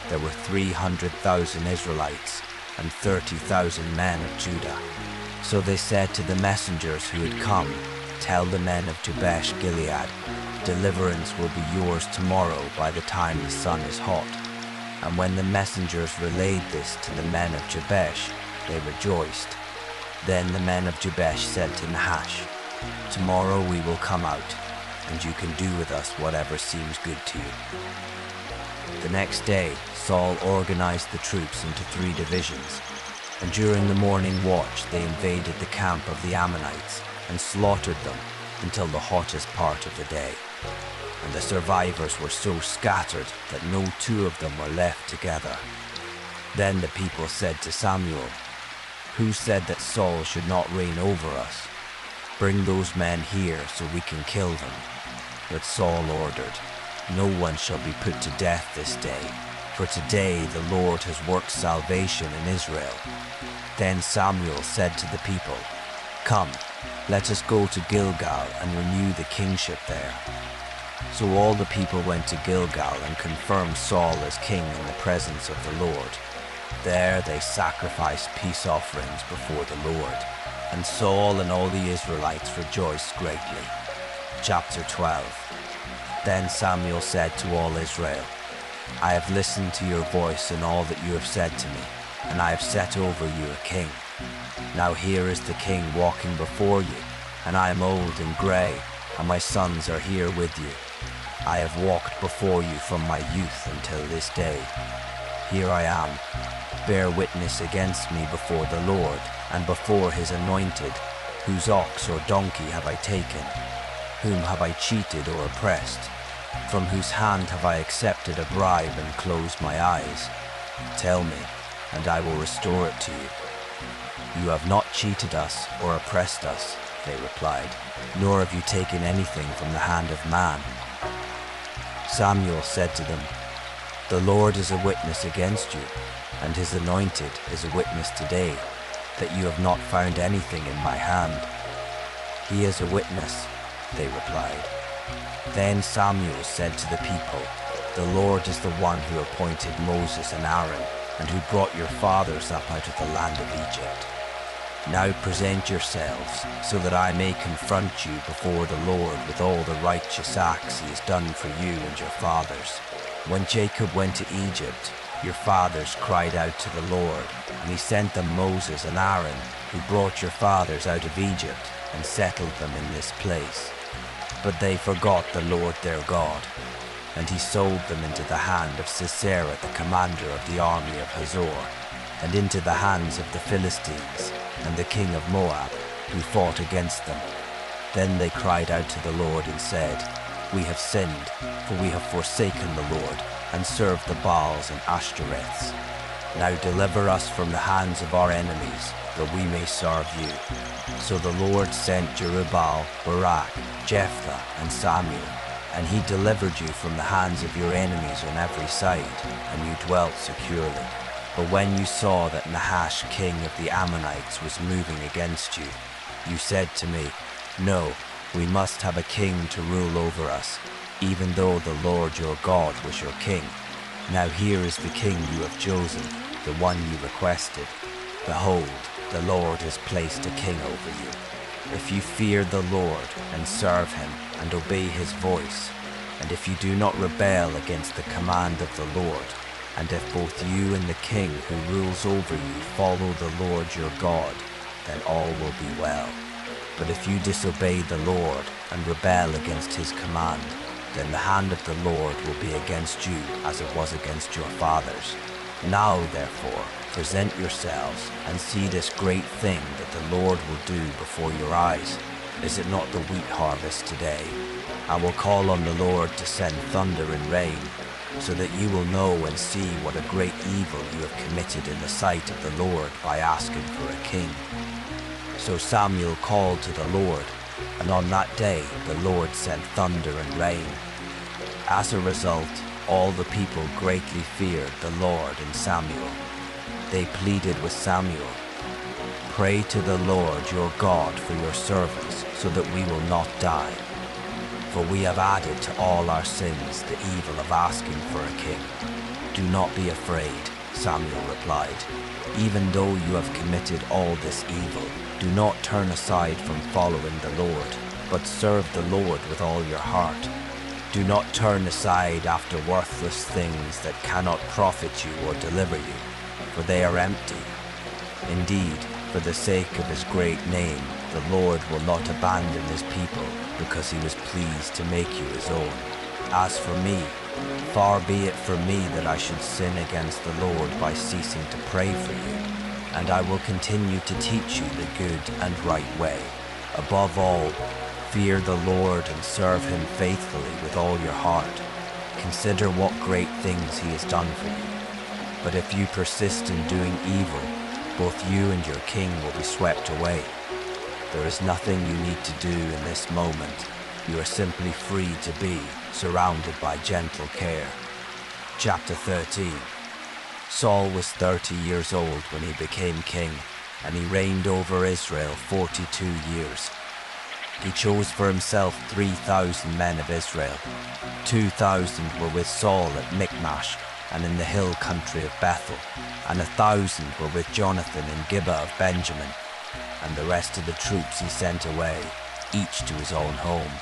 there were 300,000 Israelites and 30,000 men of Judah. So they said to the messengers who had come, "Tell the men of Jabesh Gilead, deliverance will be yours tomorrow by the time the sun is hot." And when the messengers relayed this to the men of Jabesh, they rejoiced. Then the men of Jabesh said to Nahash, "Tomorrow we will come out, and you can do with us whatever seems good to you." The next day, Saul organized the troops into 3 divisions, and during the morning watch they invaded the camp of the Ammonites and slaughtered them until the hottest part of the day. And the survivors were so scattered that no 2 of them were left together. Then the people said to Samuel, "Who said that Saul should not reign over us? Bring those men here so we can kill them." But Saul ordered, "No one shall be put to death this day, for today the Lord has worked salvation in Israel." Then Samuel said to the people, "Come, let us go to Gilgal and renew the kingship there." So all the people went to Gilgal and confirmed Saul as king in the presence of the Lord. There they sacrificed peace offerings before the Lord, and Saul and all the Israelites rejoiced greatly. Chapter 12. Then Samuel said to all Israel, "I have listened to your voice and all that you have said to me, and I have set over you a king. Now here is the king walking before you, and I am old and grey, and my sons are here with you. I have walked before you from my youth until this day. Here I am. Bear witness against me before the Lord and before his anointed. Whose ox or donkey have I taken? Whom have I cheated or oppressed? From whose hand have I accepted a bribe and closed my eyes? Tell me, and I will restore it to you." "You have not cheated us or oppressed us," they replied, "nor have you taken anything from the hand of man." Samuel said to them, "The Lord is a witness against you, and his anointed is a witness today, that you have not found anything in my hand." "He is a witness," they replied. Then Samuel said to the people, "The Lord is the one who appointed Moses and Aaron, and who brought your fathers up out of the land of Egypt. Now present yourselves, so that I may confront you before the Lord with all the righteous acts he has done for you and your fathers. When Jacob went to Egypt, your fathers cried out to the Lord, and he sent them Moses and Aaron, who brought your fathers out of Egypt and settled them in this place. But they forgot the Lord their God, and he sold them into the hand of Sisera, the commander of the army of Hazor, and into the hands of the Philistines and the king of Moab, who fought against them. Then they cried out to the Lord and said, 'We have sinned, for we have forsaken the Lord and served the Baals and Ashtoreths. Now deliver us from the hands of our enemies, that we may serve you.' So the Lord sent Jerubbaal, Barak, Jephthah, and Samuel, and he delivered you from the hands of your enemies on every side, and you dwelt securely. But when you saw that Nahash, king of the Ammonites, was moving against you, you said to me, 'No, we must have a king to rule over us, even though the Lord your God was your king. Now here is the king you have chosen, the one you requested. Behold, the Lord has placed a king over you. If you fear the Lord and serve him and obey his voice, and if you do not rebel against the command of the Lord, and if both you and the king who rules over you follow the Lord your God, then all will be well. But if you disobey the Lord and rebel against his command, then the hand of the Lord will be against you as it was against your fathers. Now, therefore, present yourselves and see this great thing that the Lord will do before your eyes. Is it not the wheat harvest today? I will call on the Lord to send thunder and rain, so that you will know and see what a great evil you have committed in the sight of the Lord by asking for a king." So Samuel called to the Lord, and on that day the Lord sent thunder and rain. As a result, all the people greatly feared the Lord and Samuel. They pleaded with Samuel, "Pray to the Lord your God for your servants, so that we will not die. For we have added to all our sins the evil of asking for a king." "Do not be afraid," Samuel replied. "Even though you have committed all this evil, do not turn aside from following the Lord, but serve the Lord with all your heart. Do not turn aside after worthless things that cannot profit you or deliver you, for they are empty. Indeed, for the sake of his great name, the Lord will not abandon his people, because he was pleased to make you his own. As for me, far be it from me that I should sin against the Lord by ceasing to pray for you, and I will continue to teach you the good and right way. Above all, fear the Lord and serve him faithfully with all your heart. Consider what great things he has done for you. But if you persist in doing evil, both you and your king will be swept away. There is nothing you need to do in this moment. You are simply free to be, surrounded by gentle care. Chapter 13. Saul was 30 years old when he became king, and he reigned over Israel 42 years. He chose for himself 3,000 men of Israel. 2,000 were with Saul at Michmash and in the hill country of Bethel, and 1,000 were with Jonathan in Gibeah of Benjamin. And the rest of the troops he sent away, each to his own home.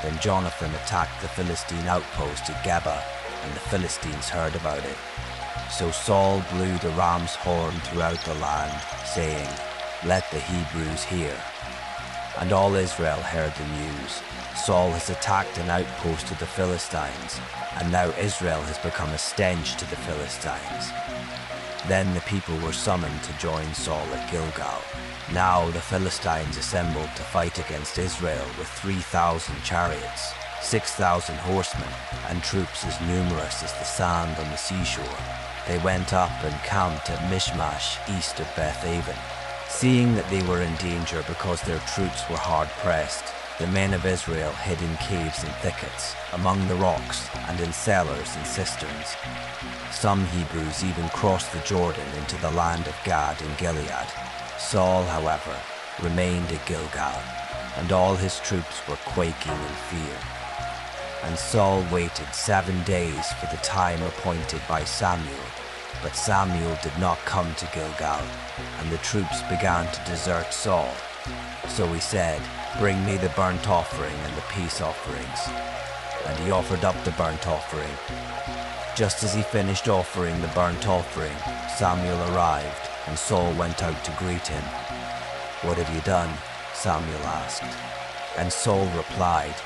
Then Jonathan attacked the Philistine outpost at Gibeah, and the Philistines heard about it. So Saul blew the ram's horn throughout the land, saying, "Let the Hebrews hear." And all Israel heard the news. Saul has attacked an outpost of the Philistines, and now Israel has become a stench to the Philistines. Then the people were summoned to join Saul at Gilgal. Now the Philistines assembled to fight against Israel with 3,000 chariots, 6,000 horsemen, and troops as numerous as the sand on the seashore. They went up and camped at Michmash, east of Beth-aven. Seeing that they were in danger because their troops were hard-pressed, the men of Israel hid in caves and thickets, among the rocks, and in cellars and cisterns. Some Hebrews even crossed the Jordan into the land of Gad and Gilead. Saul, however, remained at Gilgal, and all his troops were quaking in fear. And Saul waited 7 days for the time appointed by Samuel, but Samuel did not come to Gilgal, and the troops began to desert Saul. So he said, "Bring me the burnt offering and the peace offerings." And he offered up the burnt offering. Just as he finished offering the burnt offering, Samuel arrived, and Saul went out to greet him. "What have you done?" Samuel asked. And Saul replied,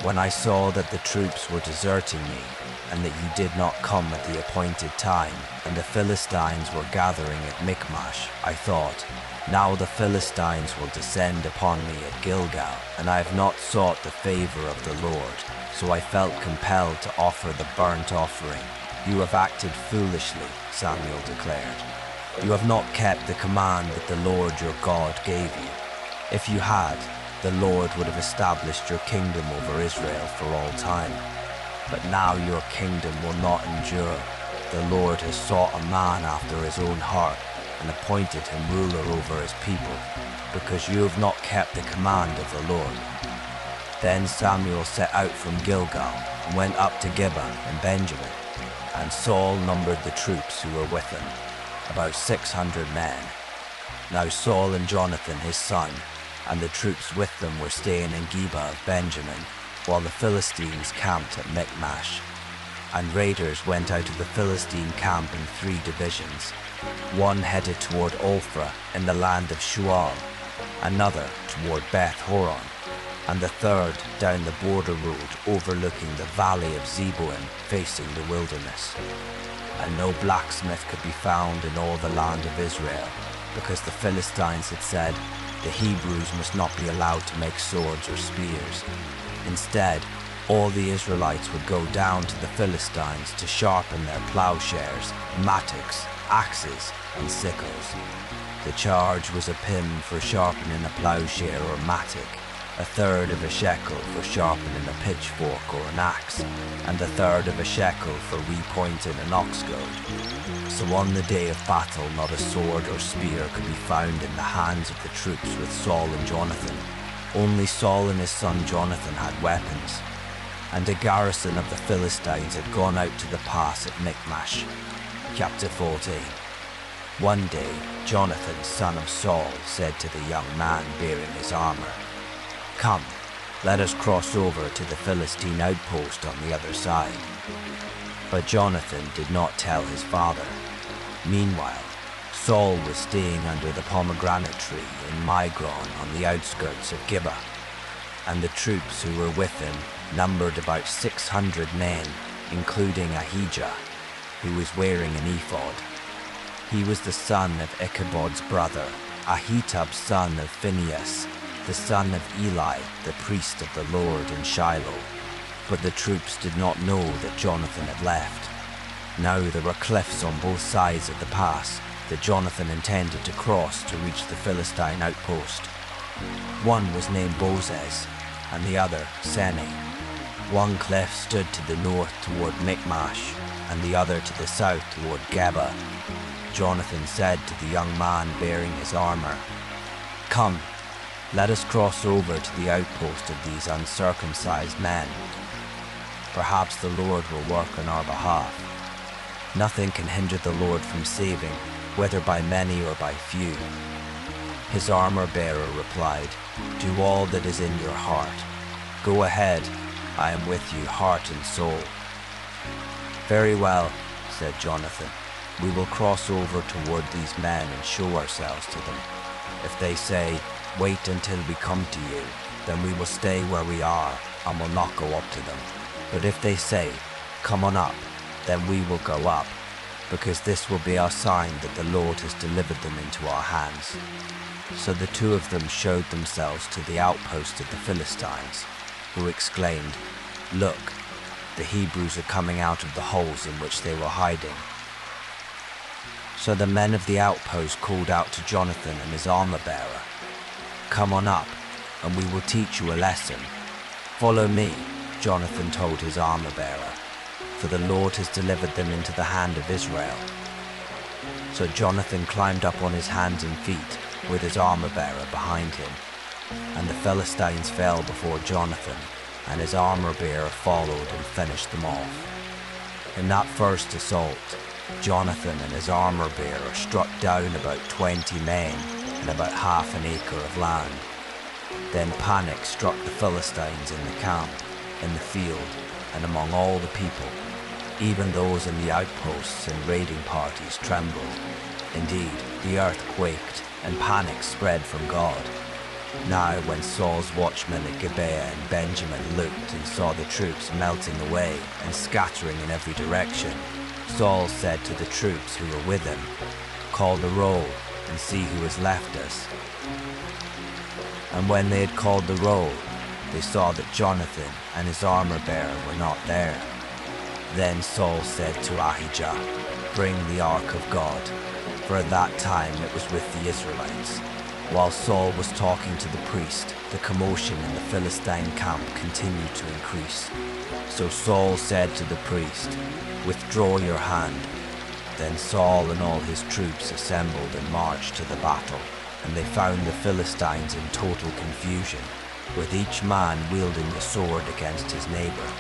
"When I saw that the troops were deserting me, and that you did not come at the appointed time, and the Philistines were gathering at Michmash, I thought, now the Philistines will descend upon me at Gilgal, and I have not sought the favor of the Lord, so I felt compelled to offer the burnt offering." "You have acted foolishly," Samuel declared. "You have not kept the command that the Lord your God gave you. If you had, the Lord would have established your kingdom over Israel for all time. But now your kingdom will not endure. The Lord has sought a man after his own heart and appointed him ruler over his people, because you have not kept the command of the Lord." Then Samuel set out from Gilgal and went up to Gibeah and Benjamin, and Saul numbered the troops who were with him, about 600 men. Now Saul and Jonathan his son, and the troops with them were staying in Gibeah of Benjamin, while the Philistines camped at Michmash. And raiders went out of the Philistine camp in 3 divisions. One headed toward Ophrah in the land of Shual, another toward Beth-horon, and the third down the border road overlooking the valley of Zeboim facing the wilderness. And no blacksmith could be found in all the land of Israel, because the Philistines had said, "The Hebrews must not be allowed to make swords or spears." Instead, all the Israelites would go down to the Philistines to sharpen their plowshares, mattocks, axes, and sickles. The charge was a pim for sharpening a plowshare or mattock, 1/3 of a shekel for sharpening a pitchfork or an axe, and 1/3 of a shekel for repointing an ox goad. So on the day of battle not a sword or spear could be found in the hands of the troops with Saul and Jonathan. Only Saul and his son Jonathan had weapons, and a garrison of the Philistines had gone out to the pass at Michmash. Chapter 14. One day Jonathan, son of Saul, said to the young man bearing his armor, "Come, Let us cross over to the Philistine outpost on the other side." But Jonathan did not tell his father. Meanwhile, Saul was staying under the pomegranate tree in Migron on the outskirts of Gibeah, and the troops who were with him numbered about 600 men, including Ahijah, who was wearing an ephod. He was the son of Ichabod's brother, Ahitub's son of Phinehas, the son of Eli, the priest of the Lord in Shiloh. But the troops did not know that Jonathan had left. Now there were cliffs on both sides of the pass that Jonathan intended to cross to reach the Philistine outpost. One was named Bozez, and the other Sene. One cliff stood to the north toward Michmash, and the other to the south toward Geba. Jonathan said to the young man bearing his armor, "Come, let us cross over to the outpost of these uncircumcised men. Perhaps the Lord will work on our behalf. Nothing can hinder the Lord from saving, whether by many or by few." His armor-bearer replied, "Do all that is in your heart. Go ahead, I am with you, heart and soul." "Very well," said Jonathan. "We will cross over toward these men and show ourselves to them. If they say, 'Wait until we come to you,' then we will stay where we are and will not go up to them. But if they say, 'Come on up,' then we will go up, because this will be our sign that the Lord has delivered them into our hands." So the two of them showed themselves to the outpost of the Philistines, who exclaimed, "Look, the Hebrews are coming out of the holes in which they were hiding." So the men of the outpost called out to Jonathan and his armor-bearer, "Come on up, and we will teach you a lesson." "Follow me," Jonathan told his armor-bearer, "for the Lord has delivered them into the hand of Israel." So Jonathan climbed up on his hands and feet, with his armor-bearer behind him, and the Philistines fell before Jonathan, and his armor-bearer followed and finished them off. In that first assault, Jonathan and his armor-bearer struck down about 20 men and about half an acre of land. Then panic struck the Philistines in the camp, in the field, and among all the people. Even those in the outposts and raiding parties trembled. Indeed, the earth quaked, and panic spread from God. Now when Saul's watchmen at Gibeah and Benjamin looked and saw the troops melting away and scattering in every direction, Saul said to the troops who were with him, "Call the roll and see who has left us." And when they had called the roll, they saw that Jonathan and his armor-bearer were not there. Then Saul said to Ahijah, "Bring the ark of God," for at that time it was with the Israelites. While Saul was talking to the priest, the commotion in the Philistine camp continued to increase. So Saul said to the priest, "Withdraw your hand." Then Saul and all his troops assembled and marched to the battle, and they found the Philistines in total confusion, with each man wielding the sword against his neighbor.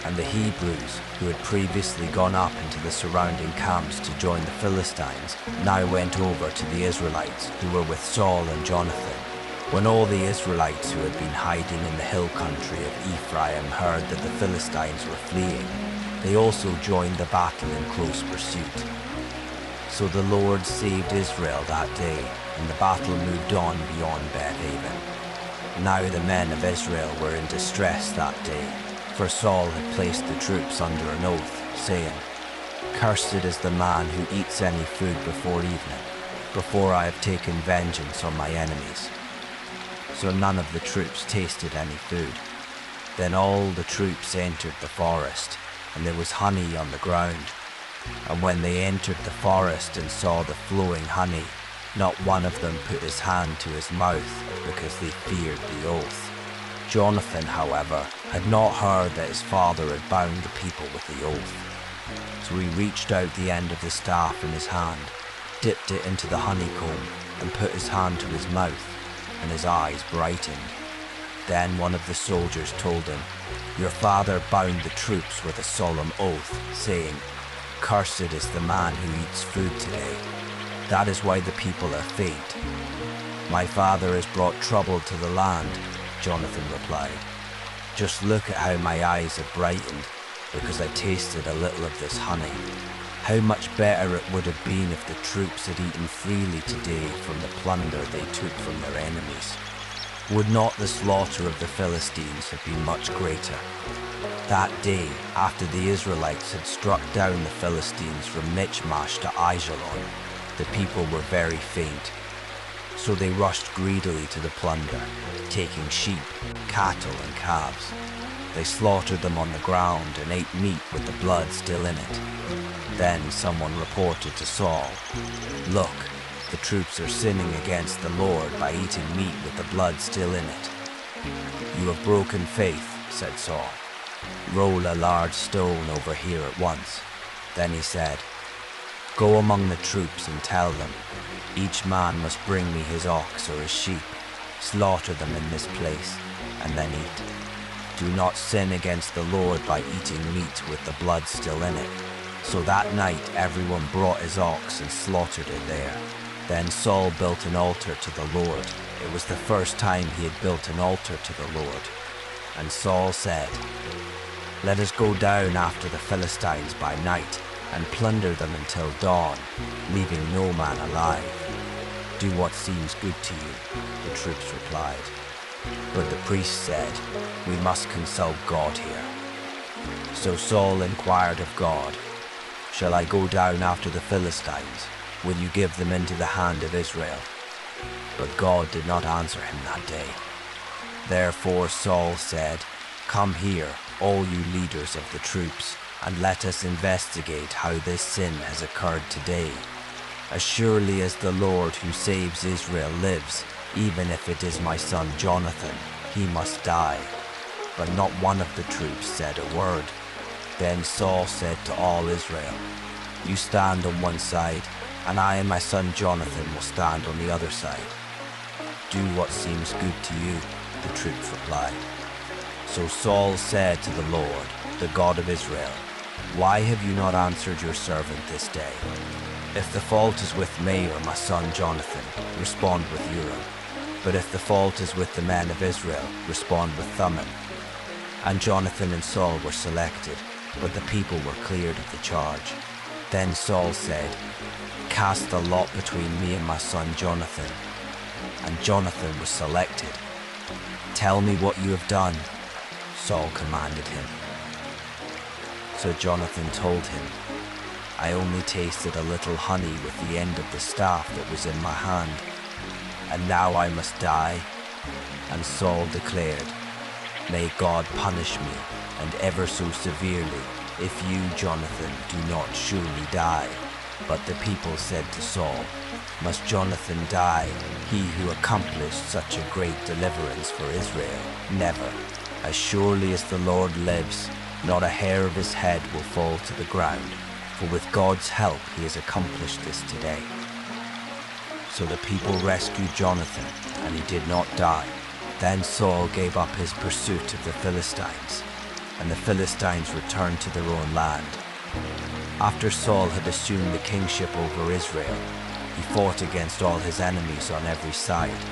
And the Hebrews, who had previously gone up into the surrounding camps to join the Philistines, now went over to the Israelites who were with Saul and Jonathan. When all the Israelites who had been hiding in the hill country of Ephraim heard that the Philistines were fleeing, they also joined the battle in close pursuit. So the Lord saved Israel that day, and the battle moved on beyond Bethaven. Now the men of Israel were in distress that day, for Saul had placed the troops under an oath, saying, "Cursed is the man who eats any food before evening, before I have taken vengeance on my enemies." So none of the troops tasted any food. Then all the troops entered the forest, and there was honey on the ground. And when they entered the forest and saw the flowing honey, not one of them put his hand to his mouth, because they feared the oath. Jonathan, however, had not heard that his father had bound the people with the oath. So he reached out the end of the staff in his hand, dipped it into the honeycomb, and put his hand to his mouth, and his eyes brightened. Then one of the soldiers told him, "Your father bound the troops with a solemn oath, saying, 'Cursed is the man who eats food today.' That is why the people are faint." "My father has brought trouble to the land," Jonathan replied, Just look at how my eyes have brightened because I tasted a little of this honey. How much better it would have been if the troops had eaten freely today from the plunder they took from their enemies. Would not the slaughter of the Philistines have been much greater? That day, after the Israelites had struck down the Philistines from Michmash to Aijalon, the people were very faint. So they rushed greedily to the plunder, taking sheep, cattle, and calves. They slaughtered them on the ground and ate meat with the blood still in it. Then someone reported to Saul, "Look, the troops are sinning against the Lord by eating meat with the blood still in it." "You have broken faith," said Saul. "Roll a large stone over here at once." Then he said, "Go among the troops and tell them, each man must bring me his ox or his sheep, slaughter them in this place, and then eat. Do not sin against the Lord by eating meat with the blood still in it." So that night everyone brought his ox and slaughtered it there. Then Saul built an altar to the Lord. It was the first time he had built an altar to the Lord. And Saul said, "Let us go down after the Philistines by night and plunder them until dawn, leaving no man alive." "Do what seems good to you," the troops replied. But the priest said, "We must consult God here." So Saul inquired of God, "Shall I go down after the Philistines? Will you give them into the hand of Israel?" But God did not answer him that day. Therefore Saul said, "Come here, all you leaders of the troops, and let us investigate how this sin has occurred today. As surely as the Lord who saves Israel lives, even if it is my son Jonathan, he must die." But not one of the troops said a word. Then Saul said to all Israel, "You stand on one side, and I and my son Jonathan will stand on the other side." "Do what seems good to you," the troops replied. So Saul said to the Lord, the God of Israel, "Why have you not answered your servant this day? If the fault is with me or my son Jonathan, respond with Urim. But if the fault is with the men of Israel, respond with Thummim." And Jonathan and Saul were selected, but the people were cleared of the charge. Then Saul said, "Cast the lot between me and my son Jonathan." And Jonathan was selected. "Tell me what you have done," Saul commanded him. So Jonathan told him, "I only tasted a little honey with the end of the staff that was in my hand, and now I must die." And Saul declared, "May God punish me, and ever so severely, if you, Jonathan, do not surely die." But the people said to Saul, "Must Jonathan die, he who accomplished such a great deliverance for Israel? Never. As surely as the Lord lives, not a hair of his head will fall to the ground, for with God's help he has accomplished this today." So the people rescued Jonathan, and he did not die. Then Saul gave up his pursuit of the Philistines, and the Philistines returned to their own land. After Saul had assumed the kingship over Israel, he fought against all his enemies on every side: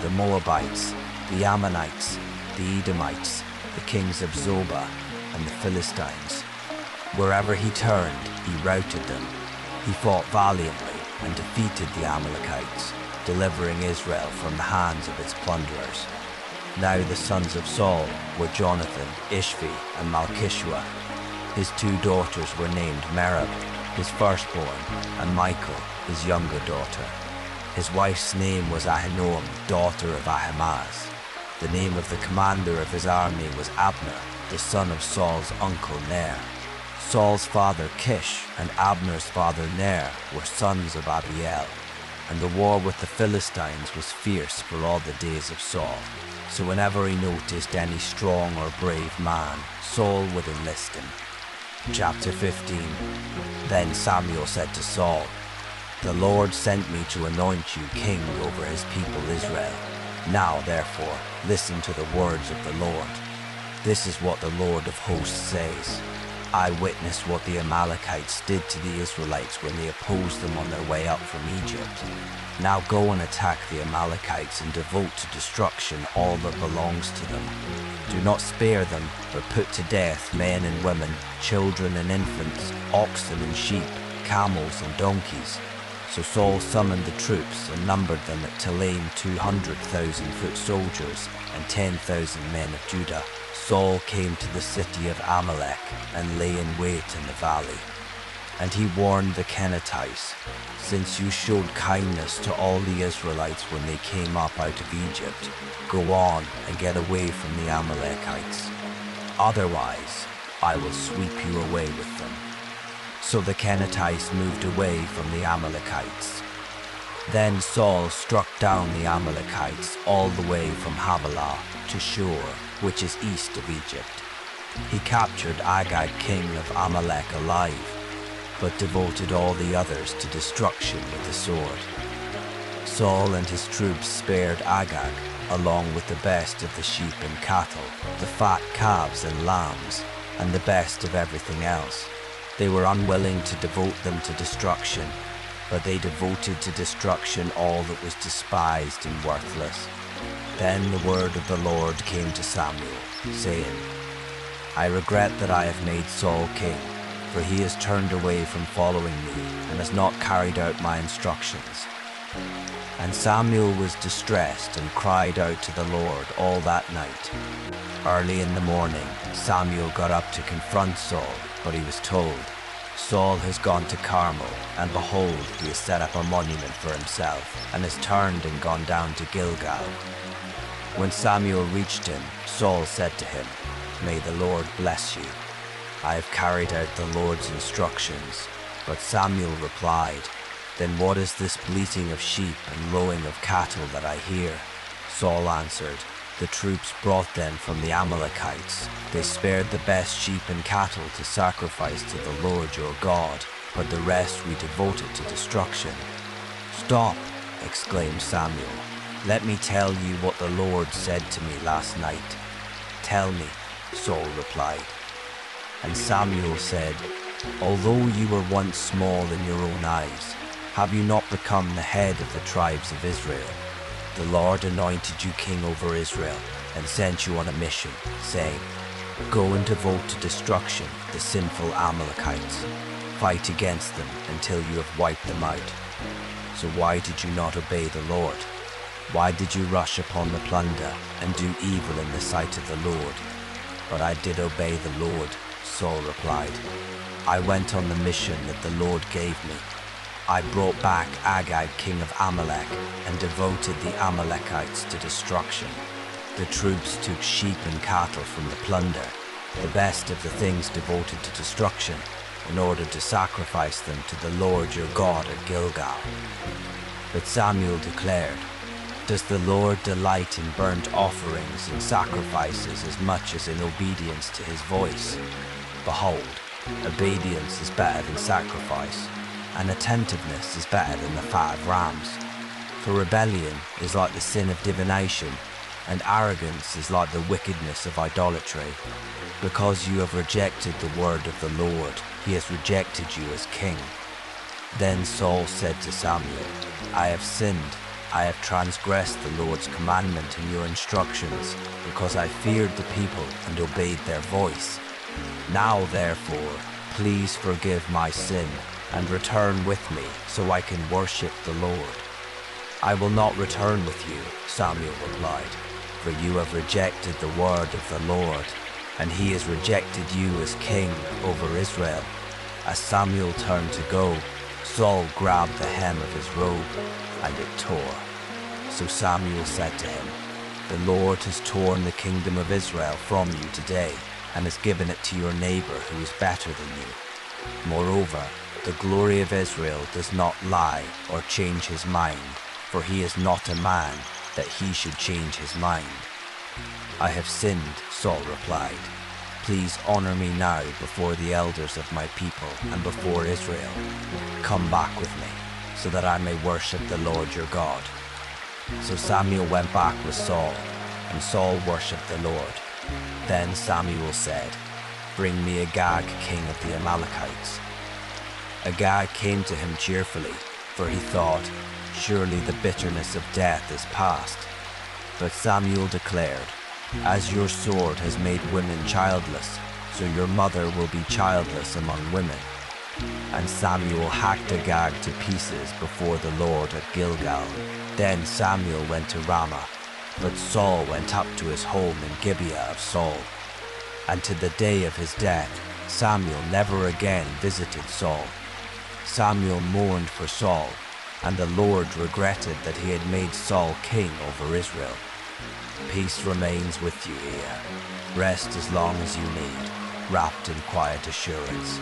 the Moabites, the Ammonites, the Edomites, the kings of Zobah, and the Philistines. Wherever he turned, he routed them. He fought valiantly and defeated the Amalekites, delivering Israel from the hands of its plunderers. Now the sons of Saul were Jonathan, Ishvi, and Malchishua. His two daughters were named Merab, his firstborn, and Michal, his younger daughter. His wife's name was Ahinoam, daughter of Ahimaaz. The name of the commander of his army was Abner, the son of Saul's uncle Ner. Saul's father Kish and Abner's father Ner were sons of Abiel, and the war with the Philistines was fierce for all the days of Saul. So whenever he noticed any strong or brave man, Saul would enlist him. Chapter 15. Then Samuel said to Saul, "The Lord sent me to anoint you king over his people Israel. Now, therefore, listen to the words of the Lord. This is what the Lord of hosts says. I witnessed what the Amalekites did to the Israelites when they opposed them on their way up from Egypt. Now go and attack the Amalekites and devote to destruction all that belongs to them. Do not spare them, but put to death men and women, children and infants, oxen and sheep, camels and donkeys. So Saul summoned the troops and numbered them at Telaim 200,000 foot soldiers and 10,000 men of Judah. Saul came to the city of Amalek and lay in wait in the valley. And he warned the Kenizzites, since you showed kindness to all the Israelites when they came up out of Egypt, go on and get away from the Amalekites. Otherwise, I will sweep you away with them. So the Kenizzites moved away from the Amalekites. Then Saul struck down the Amalekites all the way from Havilah to Shur, which is east of Egypt. He captured Agag, king of Amalek, alive, but devoted all the others to destruction with the sword. Saul and his troops spared Agag, along with the best of the sheep and cattle, the fat calves and lambs, and the best of everything else. They were unwilling to devote them to destruction, but they devoted to destruction all that was despised and worthless. Then the word of the Lord came to Samuel, saying, I regret that I have made Saul king, for he has turned away from following me and has not carried out my instructions. And Samuel was distressed and cried out to the Lord all that night. Early in the morning, Samuel got up to confront Saul, but he was told, Saul has gone to Carmel, and behold, he has set up a monument for himself, and has turned and gone down to Gilgal. When Samuel reached him, Saul said to him, May the Lord bless you. I have carried out the Lord's instructions. But Samuel replied, Then what is this bleating of sheep and lowing of cattle that I hear? Saul answered, The troops brought them from the Amalekites. They spared the best sheep and cattle to sacrifice to the Lord your God, but the rest we devoted to destruction. Stop, exclaimed Samuel. Let me tell you what the Lord said to me last night. Tell me, Saul replied. And Samuel said, Although you were once small in your own eyes, have you not become the head of the tribes of Israel? The Lord anointed you king over Israel and sent you on a mission, saying, Go and devote to destruction the sinful Amalekites. Fight against them until you have wiped them out. So why did you not obey the Lord? Why did you rush upon the plunder and do evil in the sight of the Lord? But I did obey the Lord, Saul replied. I went on the mission that the Lord gave me. I brought back Agag, king of Amalek, and devoted the Amalekites to destruction. The troops took sheep and cattle from the plunder, the best of the things devoted to destruction, in order to sacrifice them to the Lord your God at Gilgal. But Samuel declared, Does the Lord delight in burnt offerings and sacrifices as much as in obedience to his voice? Behold, obedience is better than sacrifice, and attentiveness is better than the fat of rams. For rebellion is like the sin of divination, and arrogance is like the wickedness of idolatry. Because you have rejected the word of the Lord, he has rejected you as king. Then Saul said to Samuel, I have sinned. I have transgressed the Lord's commandment and your instructions, because I feared the people and obeyed their voice. Now, therefore, please forgive my sin and return with me so I can worship the Lord. I will not return with you, Samuel replied, for you have rejected the word of the Lord, and he has rejected you as king over Israel. As Samuel turned to go, Saul grabbed the hem of his robe, and it tore. So Samuel said to him, The Lord has torn the kingdom of Israel from you today, and has given it to your neighbor who is better than you. Moreover, the glory of Israel does not lie or change his mind, for he is not a man that he should change his mind. I have sinned, Saul replied. Please honor me now before the elders of my people and before Israel. Come back with me, so that I may worship the Lord your God. So Samuel went back with Saul, and Saul worshipped the Lord. Then Samuel said, Bring me Agag, king of the Amalekites." Agag came to him cheerfully, for he thought, "Surely the bitterness of death is past." But Samuel declared, "As your sword has made women childless, so your mother will be childless among women." And Samuel hacked Agag to pieces before the Lord at Gilgal. Then Samuel went to Ramah, but Saul went up to his home in Gibeah of Saul. And to the day of his death, Samuel never again visited Saul. Samuel mourned for Saul, and the Lord regretted that he had made Saul king over Israel. Peace remains with you here. Rest as long as you need, wrapped in quiet assurance.